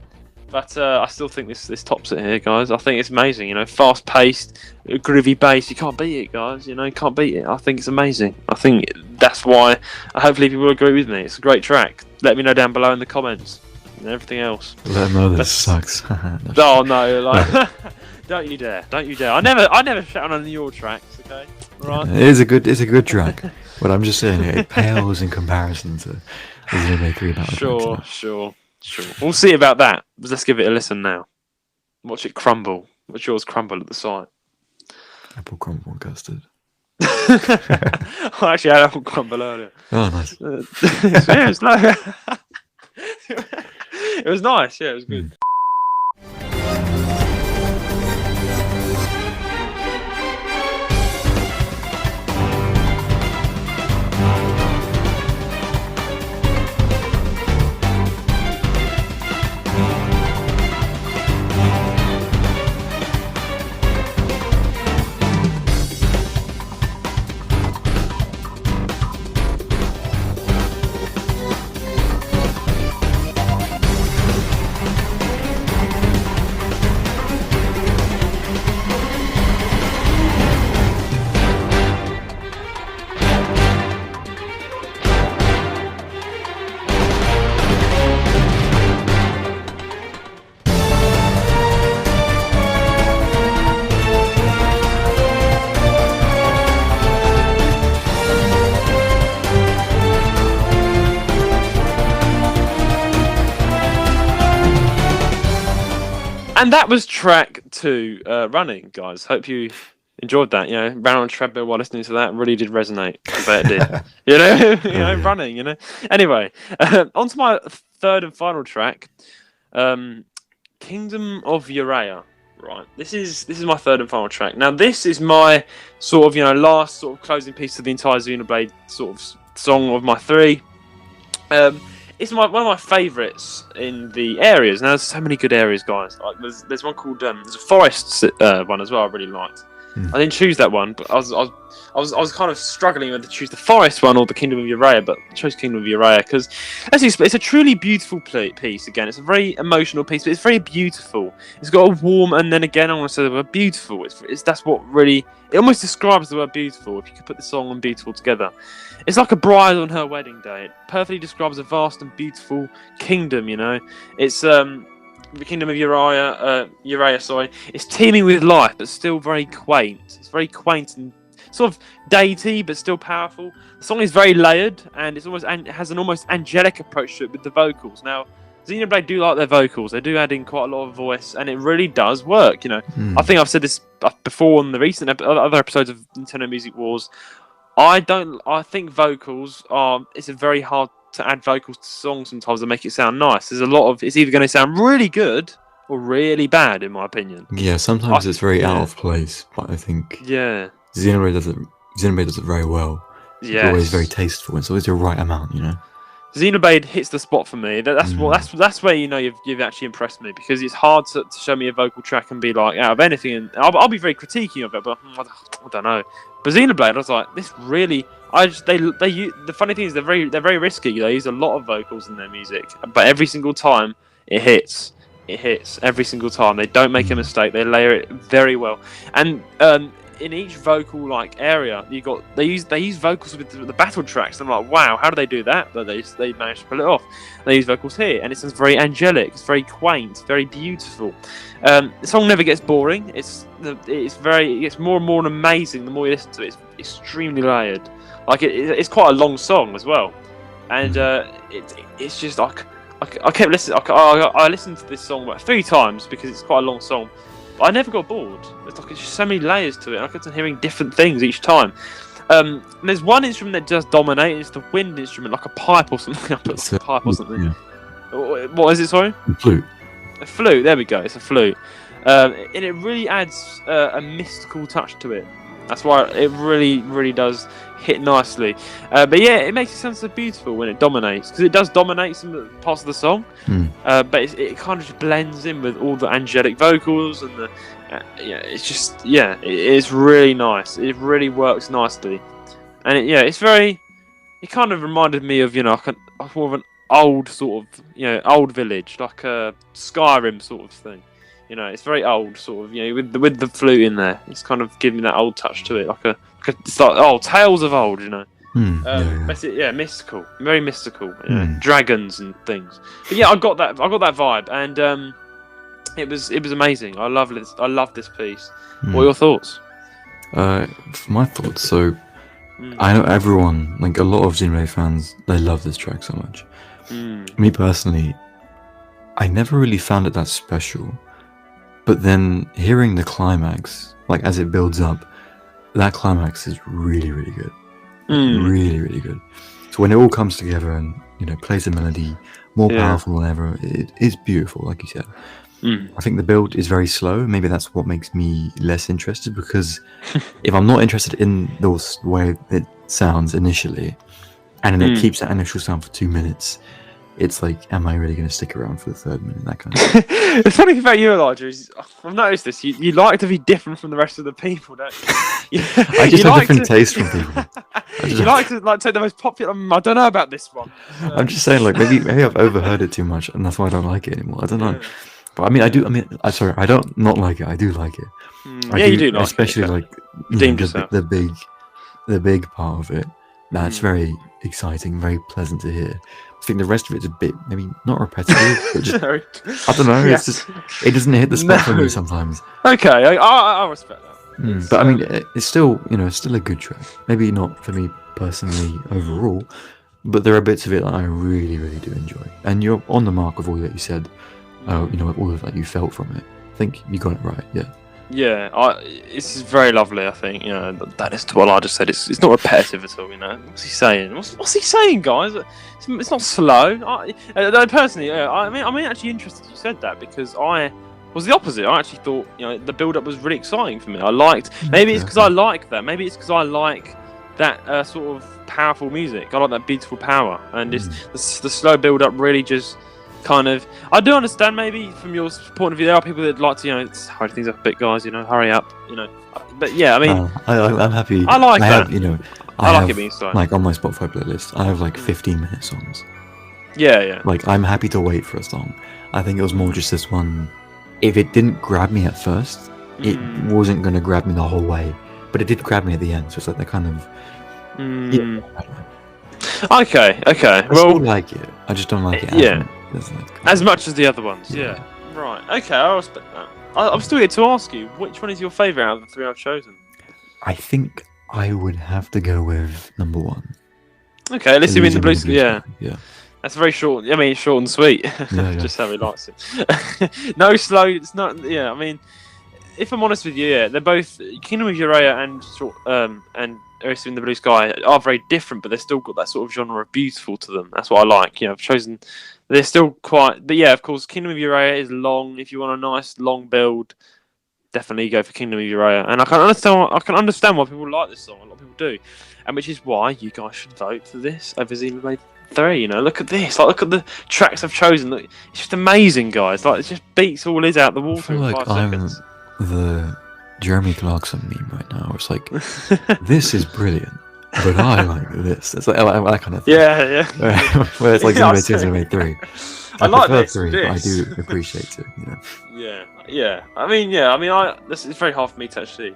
but I still think this tops it here, guys. I think it's amazing. Fast paced, groovy bass. You can't beat it, guys. You can't beat it. I think it's amazing. I think that's why. Hopefully, people will agree with me. It's a great track. Let me know down below in the comments and everything else. Let them know this sucks. Oh no, like Don't you dare! Don't you dare! I never shout on your tracks. Okay, right? Yeah, it's a good track, but I'm just saying it pales in comparison to the Xenoblade 3 battle tracks. Sure. We'll see about that. But let's give it a listen now. Watch it crumble. Watch yours crumble at the sight. Apple crumble and custard. I actually had apple crumble earlier. Oh, nice. It was nice. Yeah, it was good. And that was track 2, Running, guys. Hope you enjoyed that. Ran on a treadmill while listening to that. Really did resonate. I bet it did. Running, Anyway, on to my third and final track, Kingdom of Uraya. Right. This is my third and final track. Now, this is my sort of, last sort of closing piece to the entire Xenoblade sort of song of my 3. It's one of my favourites in the areas. Now, there's so many good areas, guys. Like there's one called there's a forest one as well. I really liked. I didn't choose that one, but I was kind of struggling whether to choose the forest one or the Kingdom of Uraya. But I chose Kingdom of Uraya because it's a truly beautiful piece. Again, it's a very emotional piece, but it's very beautiful. It's got a warm, and then again, I want to say the word beautiful. That's what really it almost describes the word beautiful. If you could put the song and beautiful together. It's like a bride on her wedding day. It perfectly describes a vast and beautiful kingdom, It's the Kingdom of Uraya, sorry. It's teeming with life, but still very quaint. It's very quaint and sort of deity, but still powerful. The song is very layered, and it has an almost angelic approach to it with the vocals. Now, Xenoblade do like their vocals. They do add in quite a lot of voice, and it really does work, I think I've said this before on the recent other episodes of Nintendo Music Wars. I think vocals it's a very hard to add vocals to songs sometimes to make it sound nice. There's a lot of, it's either going to sound really good or really bad, in my opinion. Yeah, sometimes it's very out of place, but I think Xenoblade does it very well. It's always very tasteful. It's always the right amount, Xenoblade hits the spot for me. That's where you've actually impressed me, because it's hard to show me a vocal track and be like, out of anything, and I'll be very critiquing of it, but I don't know. But Xenoblade, I was like, this really. The funny thing is they're very risky. They use a lot of vocals in their music, but every single time it hits. It hits every single time. They don't make a mistake. They layer it very well, and in each vocal area, they use vocals with the battle tracks. I'm like, wow, how do they do that? But they managed to pull it off. They use vocals here, and it sounds very angelic. It's very quaint, very beautiful. The song never gets boring. It gets more and more amazing the more you listen to it. It's extremely layered. It's quite a long song as well, and it's just like I kept listening. I listened to this song about 3 times because it's quite a long song. But I never got bored. It's just so many layers to it. I kept on hearing different things each time. There's one instrument that does dominate. It's the wind instrument, like a pipe or something. A pipe or something. Yeah. What is it? Sorry. A flute. A flute. There we go. It's a flute, and it really adds a mystical touch to it. That's why it really, really does hit nicely. But yeah, it makes it sound so beautiful when it dominates, because it does dominate some parts of the song. But it kind of just blends in with all the angelic vocals and it's really nice. It really works nicely, and it's very. It kind of reminded me of more of an old sort of old village, like a Skyrim sort of thing. It's very old, sort of, with the flute in there. It's kind of giving that old touch to it, it's like tales of old, mystical, very mystical, dragons and things. But yeah, I got that vibe, and It was amazing. I love this piece. What are your thoughts? My thoughts. So I know everyone, like a lot of Xenoblade fans, they love this track so much. Me personally, I never really found it that special. But then hearing the climax, like as it builds up, that climax is really, really good. Really, really good. So when it all comes together and, you know, plays a melody more powerful than ever, it is beautiful, like you said. I think the build is very slow. Maybe that's what makes me less interested, because if I'm not interested in the way it sounds initially, and then it keeps that initial sound for 2 minutes, it's like, am I really going to stick around for the 3rd minute? That kind of thing. The funny thing about you, Elijah, is I've noticed this. You like to be different from the rest of the people, don't you? I just have different taste from people. You like to take the most popular. I don't know about this one. I'm just saying, like maybe I've overheard it too much, and that's why I don't like it anymore. I don't know. But I mean, I do. I mean, sorry, I don't not like it. I do like it. You do like especially it, like the big part of it. That's very exciting, very pleasant to hear. I think the rest of it's a bit maybe not repetitive, but just I don't know. It's just it doesn't hit the spot for me sometimes. Okay, I respect that. But I mean, it's still still a good track. Maybe not for me personally overall, but there are bits of it that I really, really do enjoy. And you're on the mark with all that you said. All of that you felt from it. I think you got it right. Yeah, it's very lovely. I think that is what I just said. It's not repetitive at all. What's he saying? What's he saying, guys? It's not slow. Personally, I'm actually interested you said that, because I was the opposite. I actually thought the build up was really exciting for me. I liked. Maybe it's because I like that. Maybe it's because I like that sort of powerful music. I like that beautiful power, and it's the slow build up really just. Kind of, I do understand maybe from your point of view. There are people that like to, hurry things up a bit, guys. Hurry up. But yeah, I mean, I'm happy. I like that. I like it being slow. Like on my Spotify playlist, I have like 15-minute songs. Yeah. Like I'm happy to wait for a song. I think it was more just this one. If it didn't grab me at first, it wasn't going to grab me the whole way. But it did grab me at the end. So it's like that kind of. Yeah, I don't know. Okay. I still like it. I just don't like it. As much as the other ones. Yeah. Right. Okay. I respect that. I'm still here to ask you, which one is your favourite out of the 3 I've chosen? I think I would have to go with number 1. Okay. Elysium in the Blue Sky. Yeah. That's very short. I mean, short and sweet. Just how he likes it. No slow. It's not. Yeah. I mean, if I'm honest with you, they're both Kingdom of Uraya and Elysium in the Blue Sky are very different, but they've still got that sort of genre of beautiful to them. That's what I like. I've chosen. They're still quite, but yeah, of course, Kingdom of Uraya is long. If you want a nice long build, definitely go for Kingdom of Uraya. And I can understand why people like this song. A lot of people do, and which is why you guys should vote for this over Xenoblade 3. Look at this. Like, look at the tracks I've chosen. Look, it's just amazing, guys. Like, it just beats all is out the water in 5 seconds. The Jeremy Clarkson meme right now. It's like, this is brilliant, but I like this. It's like that kind of thing. Yeah. Where it's like Xenoblade 2, Xenoblade 3. I like this. 3, but I do appreciate it. Yeah. I mean, it's very hard for me to actually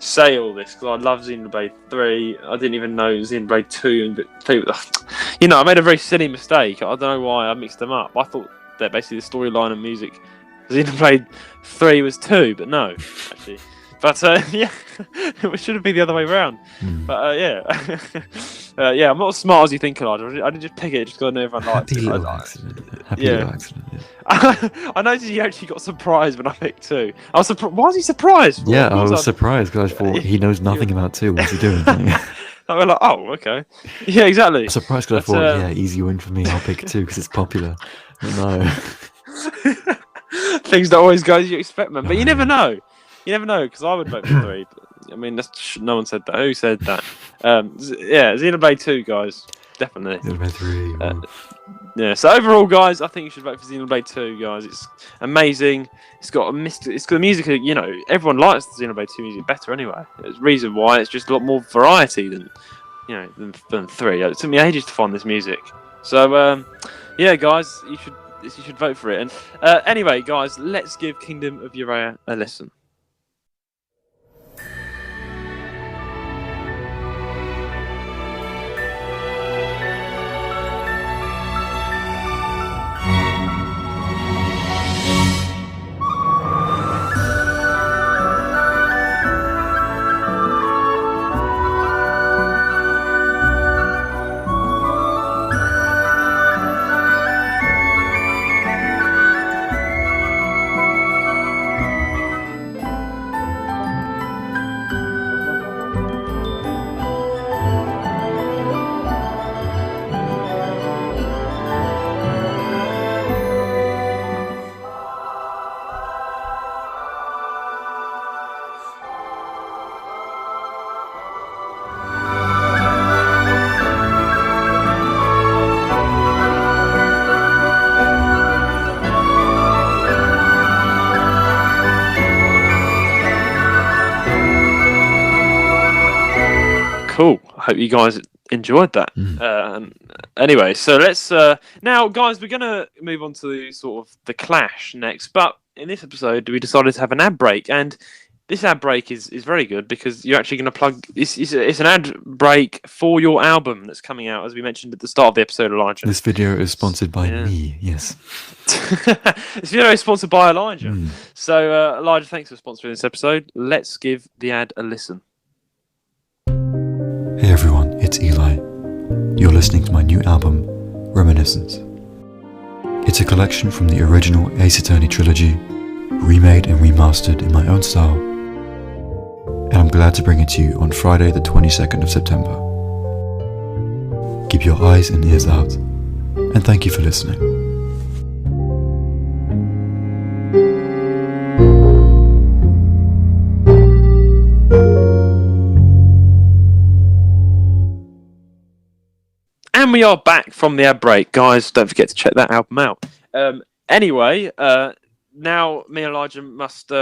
say all this, because I love Xenoblade 3. I didn't even know Xenoblade 2 and 3. I made a very silly mistake. I don't know why I mixed them up. I thought that basically the storyline and music Xenoblade 3 was 2, but no, actually. But it should have been the other way around. But I'm not as smart as you think, Elijah. I didn't just pick it just because I knew everyone liked it. Happy little accident. I noticed he actually got surprised when I picked 2. I was surprised. Why was he surprised? For? Yeah, I was surprised because I thought he knows nothing about 2. What's he doing? I was like, oh, okay. Yeah, exactly. I was surprised because I thought, easy win for me. I'll pick 2 because it's popular. But no. Things don't always go as you expect, man. But you never know. Because I would vote for 3. But, I mean, no one said that. Who said that? Xenoblade 2, guys. Definitely. Xenoblade 3. So overall, guys, I think you should vote for Xenoblade 2, guys. It's amazing. It's got the music, everyone likes the Xenoblade 2 music better anyway. There's a reason why. It's just a lot more variety than 3. It took me ages to find this music. So, guys, you should vote for it. And anyway, guys, let's give Kingdom of Uraya a listen. Cool. I hope you guys enjoyed that. Anyway, so let's now, guys, we're gonna move on to sort of the clash next. But in this episode, we decided to have an ad break, and this ad break is very good because you're actually going to plug. It's an ad break for your album that's coming out, as we mentioned at the start of the episode, Elijah. This video is sponsored by me. Yes. This video is sponsored by Elijah. So Elijah, thanks for sponsoring this episode. Let's give the ad a listen. Hey everyone, it's Eli. You're listening to my new album, Reminiscence. It's a collection from the original Ace Attorney trilogy, remade and remastered in my own style, and I'm glad to bring it to you on Friday the 22nd of September. Keep your eyes and ears out, and thank you for listening. And we are back from the ad break. Guys, don't forget to check that album out. Anyway, now me and Elijah must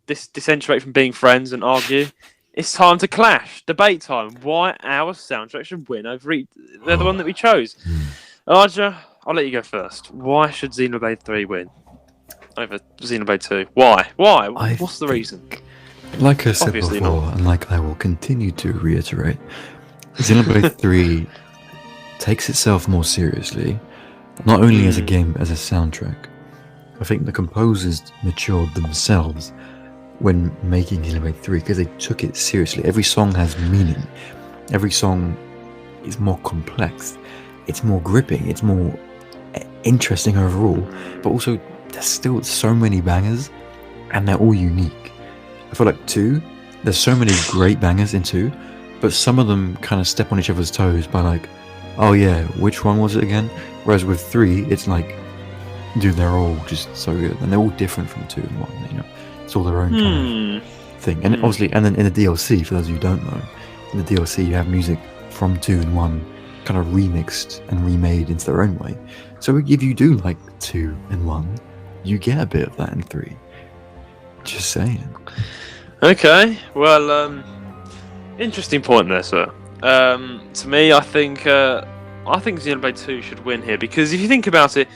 disintegrate from being friends and argue. It's time to clash. Debate time. Why our soundtrack should win over the one that we chose. Elijah, I'll let you go first. Why should Xenoblade 3 win over Xenoblade 2? Why? What's the reason? Like I said Obviously before, not. and like I will continue to reiterate, Xenoblade 3 takes itself more seriously, not only as a game, as a soundtrack. I think the composers matured themselves when making Xenoblade 3 because they took it seriously. Every song has meaning. Every song is more complex. It's more gripping. It's more interesting overall. But also, there's still so many bangers, and they're all unique. I feel like 2, there's so many great bangers in 2, but some of them kind of step on each other's toes by like, oh yeah, which one was it again? Whereas with 3, it's like, dude, they're all just so good, and they're all different from 2 and 1. You know, it's all their own kind of thing. And obviously, and then in the DLC, for those of you who don't know, in the DLC you have music from 2 and 1 kind of remixed and remade into their own way. So if you do like 2 and 1, you get a bit of that in 3. Just saying. Okay, well, interesting point there, sir. To me, I think Xenoblade 2 should win here because if you think about it,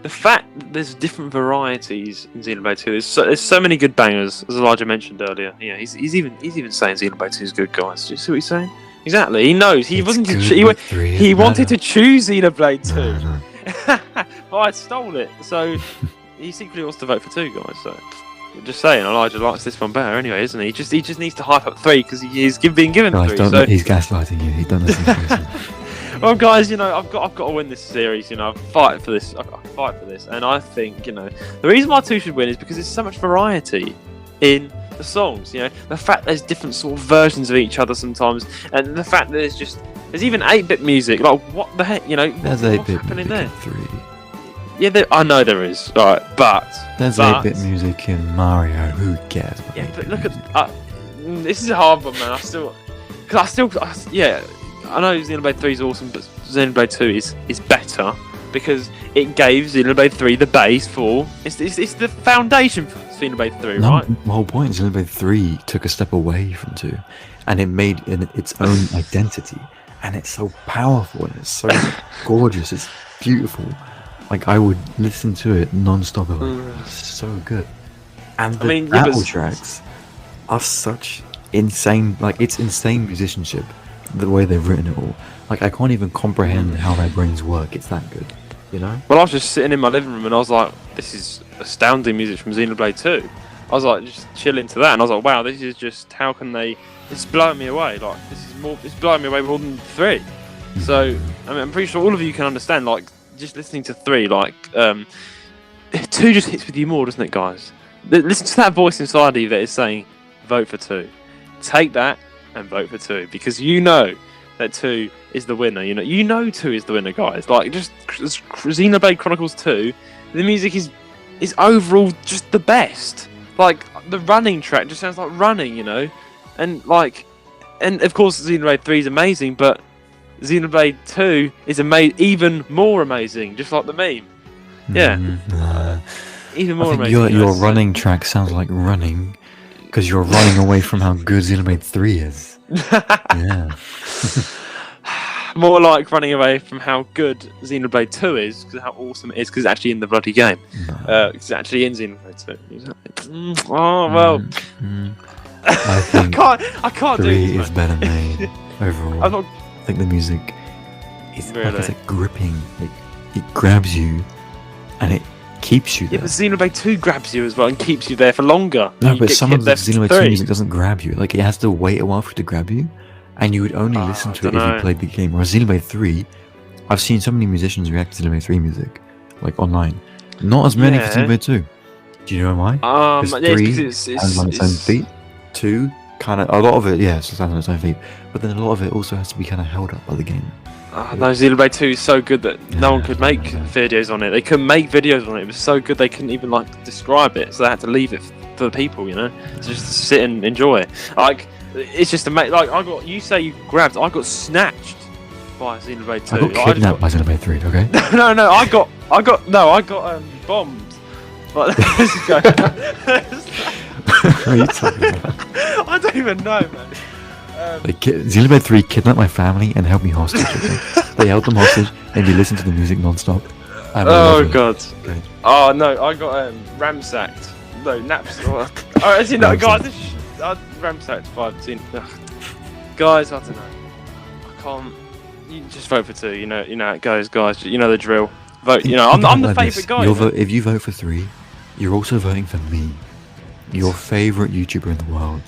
the fact that there's different varieties in Xenoblade 2, there's so many good bangers, as Elijah mentioned earlier. Yeah, he's even saying Xenoblade 2 is good, guys. Do you see what he's saying? Exactly. He knows. He wanted to choose Xenoblade 2, but I stole it. So he secretly wants to vote for 2, guys. So just saying, Elijah likes this one better anyway, isn't he? He just needs to hype up 3 because he's being given 3. He's gaslighting you. He doesn't listen to this. Well, guys, you know, I've got to win this series. You know, I fight for this, and I think, you know, the reason why 2 should win is because there's so much variety in the songs. You know, the fact there's different sort of versions of each other sometimes, and the fact that there's even 8-bit music. Like, what the heck? You know, there's 8-bit music in 3. Yeah, I know there is. Right, but there's 8-bit music in Mario. Who cares? Yeah, but look at this is a hard one, man. I know Xenoblade 3 is awesome, but Xenoblade 2 is better because it gave Xenoblade 3 the base for it's the foundation for Xenoblade 3, right? The whole point, Xenoblade 3 took a step away from 2, and it made its own identity, and it's so powerful and it's so gorgeous. It's beautiful. Like, I would listen to it non-stop. It's so good. And the battle tracks are such insane. Like, it's insane musicianship, the way they've written it all. Like, I can't even comprehend how their brains work. It's that good, you know? Well, I was just sitting in my living room and I was like, this is astounding music from Xenoblade 2. I was like, just chilling to that, and I was like, wow, this is just, how can they, it's blowing me away. Like, it's blowing me away more than 3. So, I mean, I'm pretty sure all of you can understand, like, just listening to 3, like, 2 just hits with you more, doesn't it, guys? Listen to that voice inside of you that is saying, vote for 2. Take that and vote for 2, because you know that 2 is the winner. You know 2 is the winner, guys. Like, just Xenoblade Chronicles 2, the music is overall just the best. Like, the running track just sounds like running, you know? And of course Xenoblade 3 is amazing, but Xenoblade 2 is even more amazing, just like the meme. Yeah. Even more amazing. Your running track sounds like running, Because you're running away from how good Xenoblade 3 is. Yeah. More like running away from how good Xenoblade 2 is, because how awesome it is, because it's actually in the bloody game. No. It's actually in Xenoblade 2. Oh, well. I think I can't 3 do this, is better made overall. I think the music is like I said, gripping. It grabs you and it keeps you there. Yeah, but Xenoblade 2 grabs you as well and keeps you there for longer. No, but some of the Xenoblade 2 music doesn't grab you. Like, it has to wait a while for it to grab you, and you would only listen to it if you played the game. Whereas Xenoblade 3, I've seen so many musicians react to Xenoblade 3 music, like, online. Not as many for Xenoblade 2. Do you know why? Because 3 stands on its own feet. 2, kind of, a lot of it, stands on its own feet. But then a lot of it also has to be kind of held up by the game. No, Xenoblade 2 is so good that no one could make videos on it. They couldn't make videos on it. It was so good they couldn't even like describe it, so they had to leave it for the people, you know, to just sit and enjoy it. Like, it's just amazing. Like, you say you grabbed, I got snatched by Xenoblade 2. I got kidnapped by Xenoblade 3. Okay. no, I got bombed. Like, What are you talking about? I don't even know, man. Xenoblade 3 kidnapped my family and held me hostage. Okay? They held them hostage and we listened to the music non-stop. Oh god. Okay. Oh no, I got ramsacked. No, naps. As you know, guys, I ramsacked 5. Guys, I don't know. I can't. You just vote for 2. You know how it goes, guys. You know the drill. Vote. You know, I'm the favourite guy. If you vote for 3, you're also voting for me, your favourite YouTuber in the world.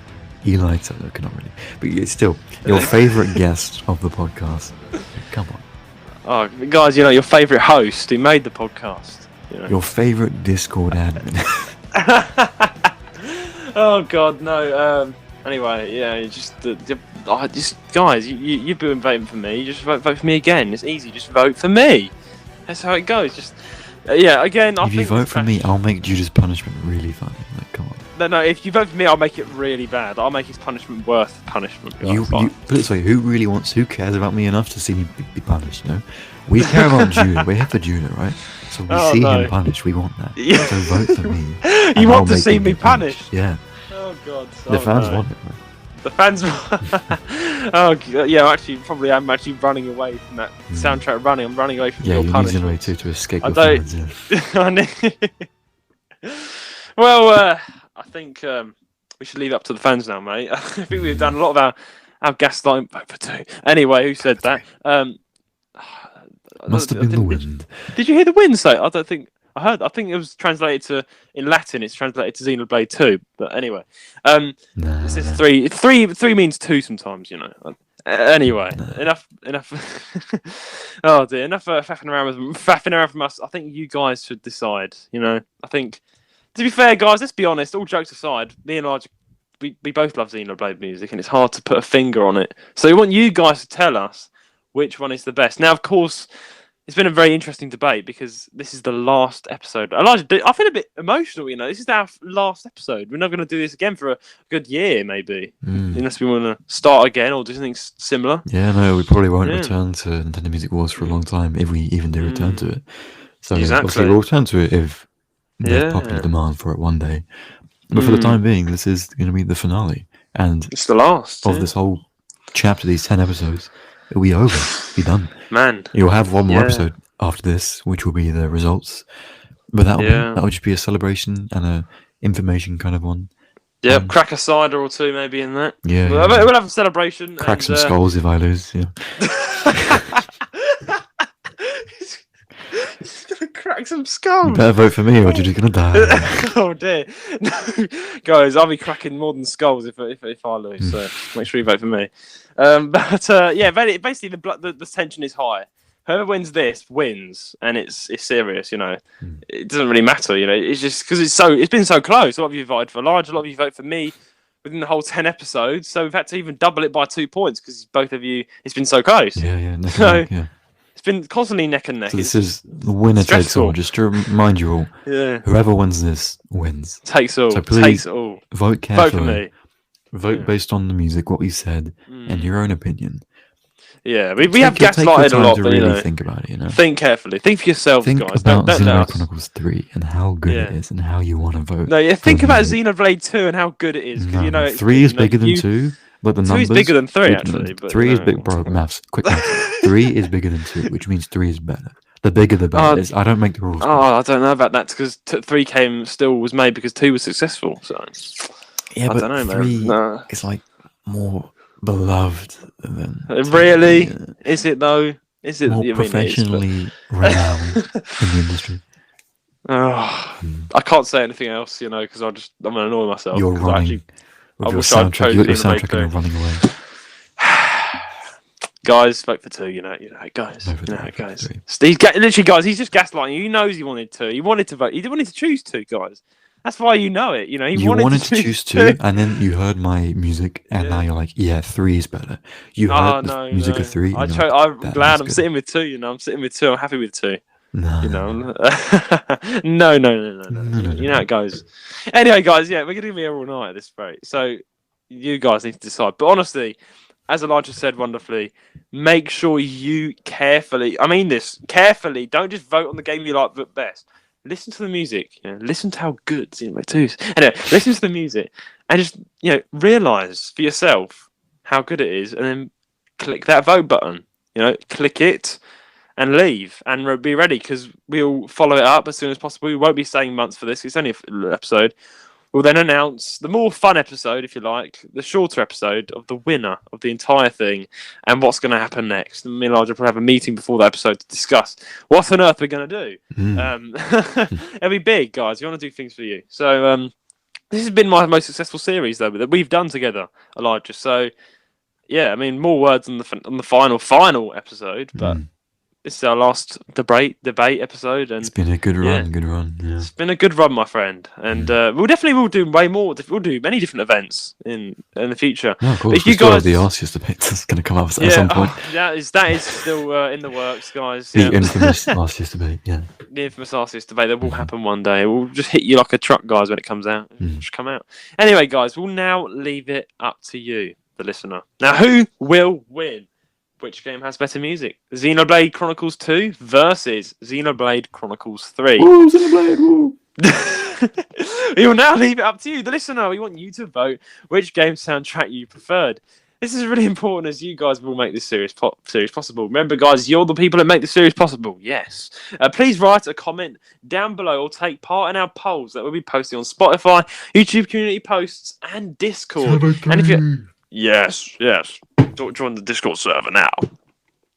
Eli Turner, not really, but it's still your favourite guest of the podcast. Come on. Oh, guys, your favourite host who made the podcast. Your favourite Discord admin. Oh God, no. Anyway, guys, you've been voting for me. Just vote for me again. It's easy. Just vote for me. That's how it goes. Just again. If you vote for me, I'll make Judah's punishment really funny. Like, come on. No. If you vote for me, I'll make it really bad. I'll make his punishment worth punishment. You put it this way: who cares about me enough to see me be punished? You know, we care about Judah. We're here for Judah, right? So we see him punished. We want that. Yeah. So vote for me. You want to see me punished? Yeah. Oh God. The fans want it. Man. The fans. Oh yeah, actually, probably I'm actually running away from that soundtrack. I'm running away from your punishment. Yeah, you need to escape your fans. Well, I think we should leave it up to the fans now, mate. I think we've done a lot of our gaslighting. Vote for 2. Anyway, who said that? Must have been the wind. Did you hear the wind say? I don't think I heard. I think it was translated in Latin. It's translated to Xenoblade 2. But anyway, this is 3. 3 means 2 sometimes, you know. Anyway, enough. Oh dear, enough faffing around from us. I think you guys should decide. You know, I think. To be fair, guys, let's be honest. All jokes aside, me and Elijah, we both love Xenoblade music, and it's hard to put a finger on it. So we want you guys to tell us which one is the best. Now, of course, it's been a very interesting debate because this is the last episode. Elijah, I feel a bit emotional. You know, this is our last episode. We're not going to do this again for a good year, maybe, unless we want to start again or do something similar. Yeah, no, we probably won't return to Nintendo Music Wars for a long time if we even do return to it. So obviously we'll return to it if there's popular demand for it one day. But for the time being, this is going to be the finale. And it's the last of this whole chapter, these 10 episodes. It'll be over. Be done. Man. You'll have one more episode after this, which will be the results. But that'll just be a celebration and a information kind of one. Yeah, crack a cider or 2 maybe in that. Yeah. We'll have a celebration. Crack some skulls if I lose, yeah. He's gonna crack some skulls. You better vote for me or you're just gonna die. Oh dear. Guys, I'll be cracking more than skulls if I lose, so make sure you vote for me. Basically the tension is high. Whoever wins this wins, and it's serious, you know. It doesn't really matter, you know. It's just because it's been so close. A lot of you voted for Elijah, a lot of you voted for me within the whole 10 episodes, so we've had to even double it by 2 points because both of you, it's been so close. Yeah. It's been constantly neck and neck. So this is the winner takes all. Just to remind you all, whoever wins this wins. Takes all. So please takes all. Vote carefully. Vote for me. Vote based on the music, what we said, and your own opinion. Yeah, we have gaslighted a lot, but really think about it. Think carefully. Think for yourselves, think guys. About don't Xenoblade Chronicles 3 and how good it is, and how you want to vote. No, think about Xenoblade 2 and how good it is. No, 3 is bigger than 2. But the 2 numbers, is bigger than 3, actually. But 3 is big, bro. Maths, quick maths. 3 is bigger than 2, which means 3 is better. The bigger, the better. I don't make the rules. I don't know about that because 3 was made because 2 was successful. So yeah, but I don't know, 3 is like more beloved than. Really? Is it though? Is it more professionally renowned in the industry? I can't say anything else, because I'm gonna annoy myself. You're running. I wish I'd chosen your soundtrack and you're running away. Guys, vote for 2. You know it goes. Steve, literally, guys, he's just gaslighting you. He knows he wanted to. He wanted to vote. He wanted to choose 2, guys. That's why you know it. He wanted to choose 2, and then you heard my music, and now you're like, yeah, 3 is better. You heard the music of 3. I'm glad I'm sitting with 2. I'm sitting with 2. I'm happy with 2. No. No. You know how it goes. Anyway, guys, we're going to be here all night at this rate. So you guys need to decide. But honestly, as Elijah said wonderfully, make sure you carefully, I mean this, carefully, don't just vote on the game you like best. Listen to the music. Listen to how good Xenoblade 2 is. Anyway, listen to the music and just, realise for yourself how good it is, and then click that vote button. Click it and leave and be ready, because we'll follow it up as soon as possible. We won't be staying months for this. It's only an episode. We'll then announce the more fun episode, if you like, the shorter episode of the winner of the entire thing and what's going to happen next. And me and Elijah will have a meeting before the episode to discuss what on earth we're going to do. It'll be big, guys. We want to do things for you. So this has been my most successful series, though, that we've done together, Elijah. So, more words on the final episode, but... This is our last debate episode, and it's been a good run. Yeah. It's been a good run, my friend, and we'll definitely do way more. We'll do many different events in the future. Yeah, of course. If you guys, the Arceus debate is going to come up at some point. That is still in the works, guys. The infamous Arceus debate. Yeah. The infamous Arceus debate that will happen one day. It will just hit you like a truck, guys, when it comes out. It'll just come out. Anyway, guys, we'll now leave it up to you, the listener. Now, who will win? Which game has better music? Xenoblade Chronicles 2 versus Xenoblade Chronicles 3. Woo, Xenoblade, woo! We will now leave it up to you, the listener. We want you to vote which game soundtrack you preferred. This is really important, as you guys will make this series possible. Remember, guys, you're the people that make the series possible. Yes. Please write a comment down below or take part in our polls that we'll be posting on Spotify, YouTube community posts, and Discord. And if you... Yes. Join the Discord server now.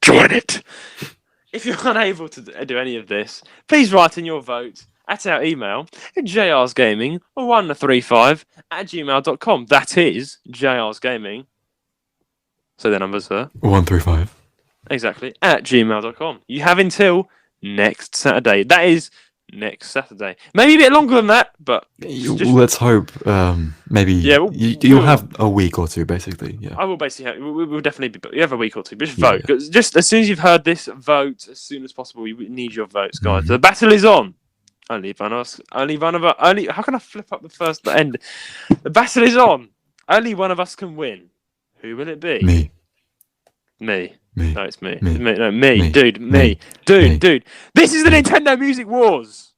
Join it. If you're unable to do any of this, please write in your vote at our email at jrsgaming135@gmail.com. That is jrsgaming. So the numbers, sir. 135. Exactly. At gmail.com. You have until next Saturday. That is next Saturday. Maybe a bit longer than that, but let's hope. Maybe you'll have a week or 2, basically. Yeah, I will basically have. We'll definitely be. You have a week or 2. But just vote. Just as soon as you've heard this, vote as soon as possible. We need your votes, guys. The battle is on. Only one of us. How can I flip up the end? The battle is on. Only one of us can win. Who will it be? Me. No, it's me. Me. Dude. Dude. This is the Nintendo Music Wars.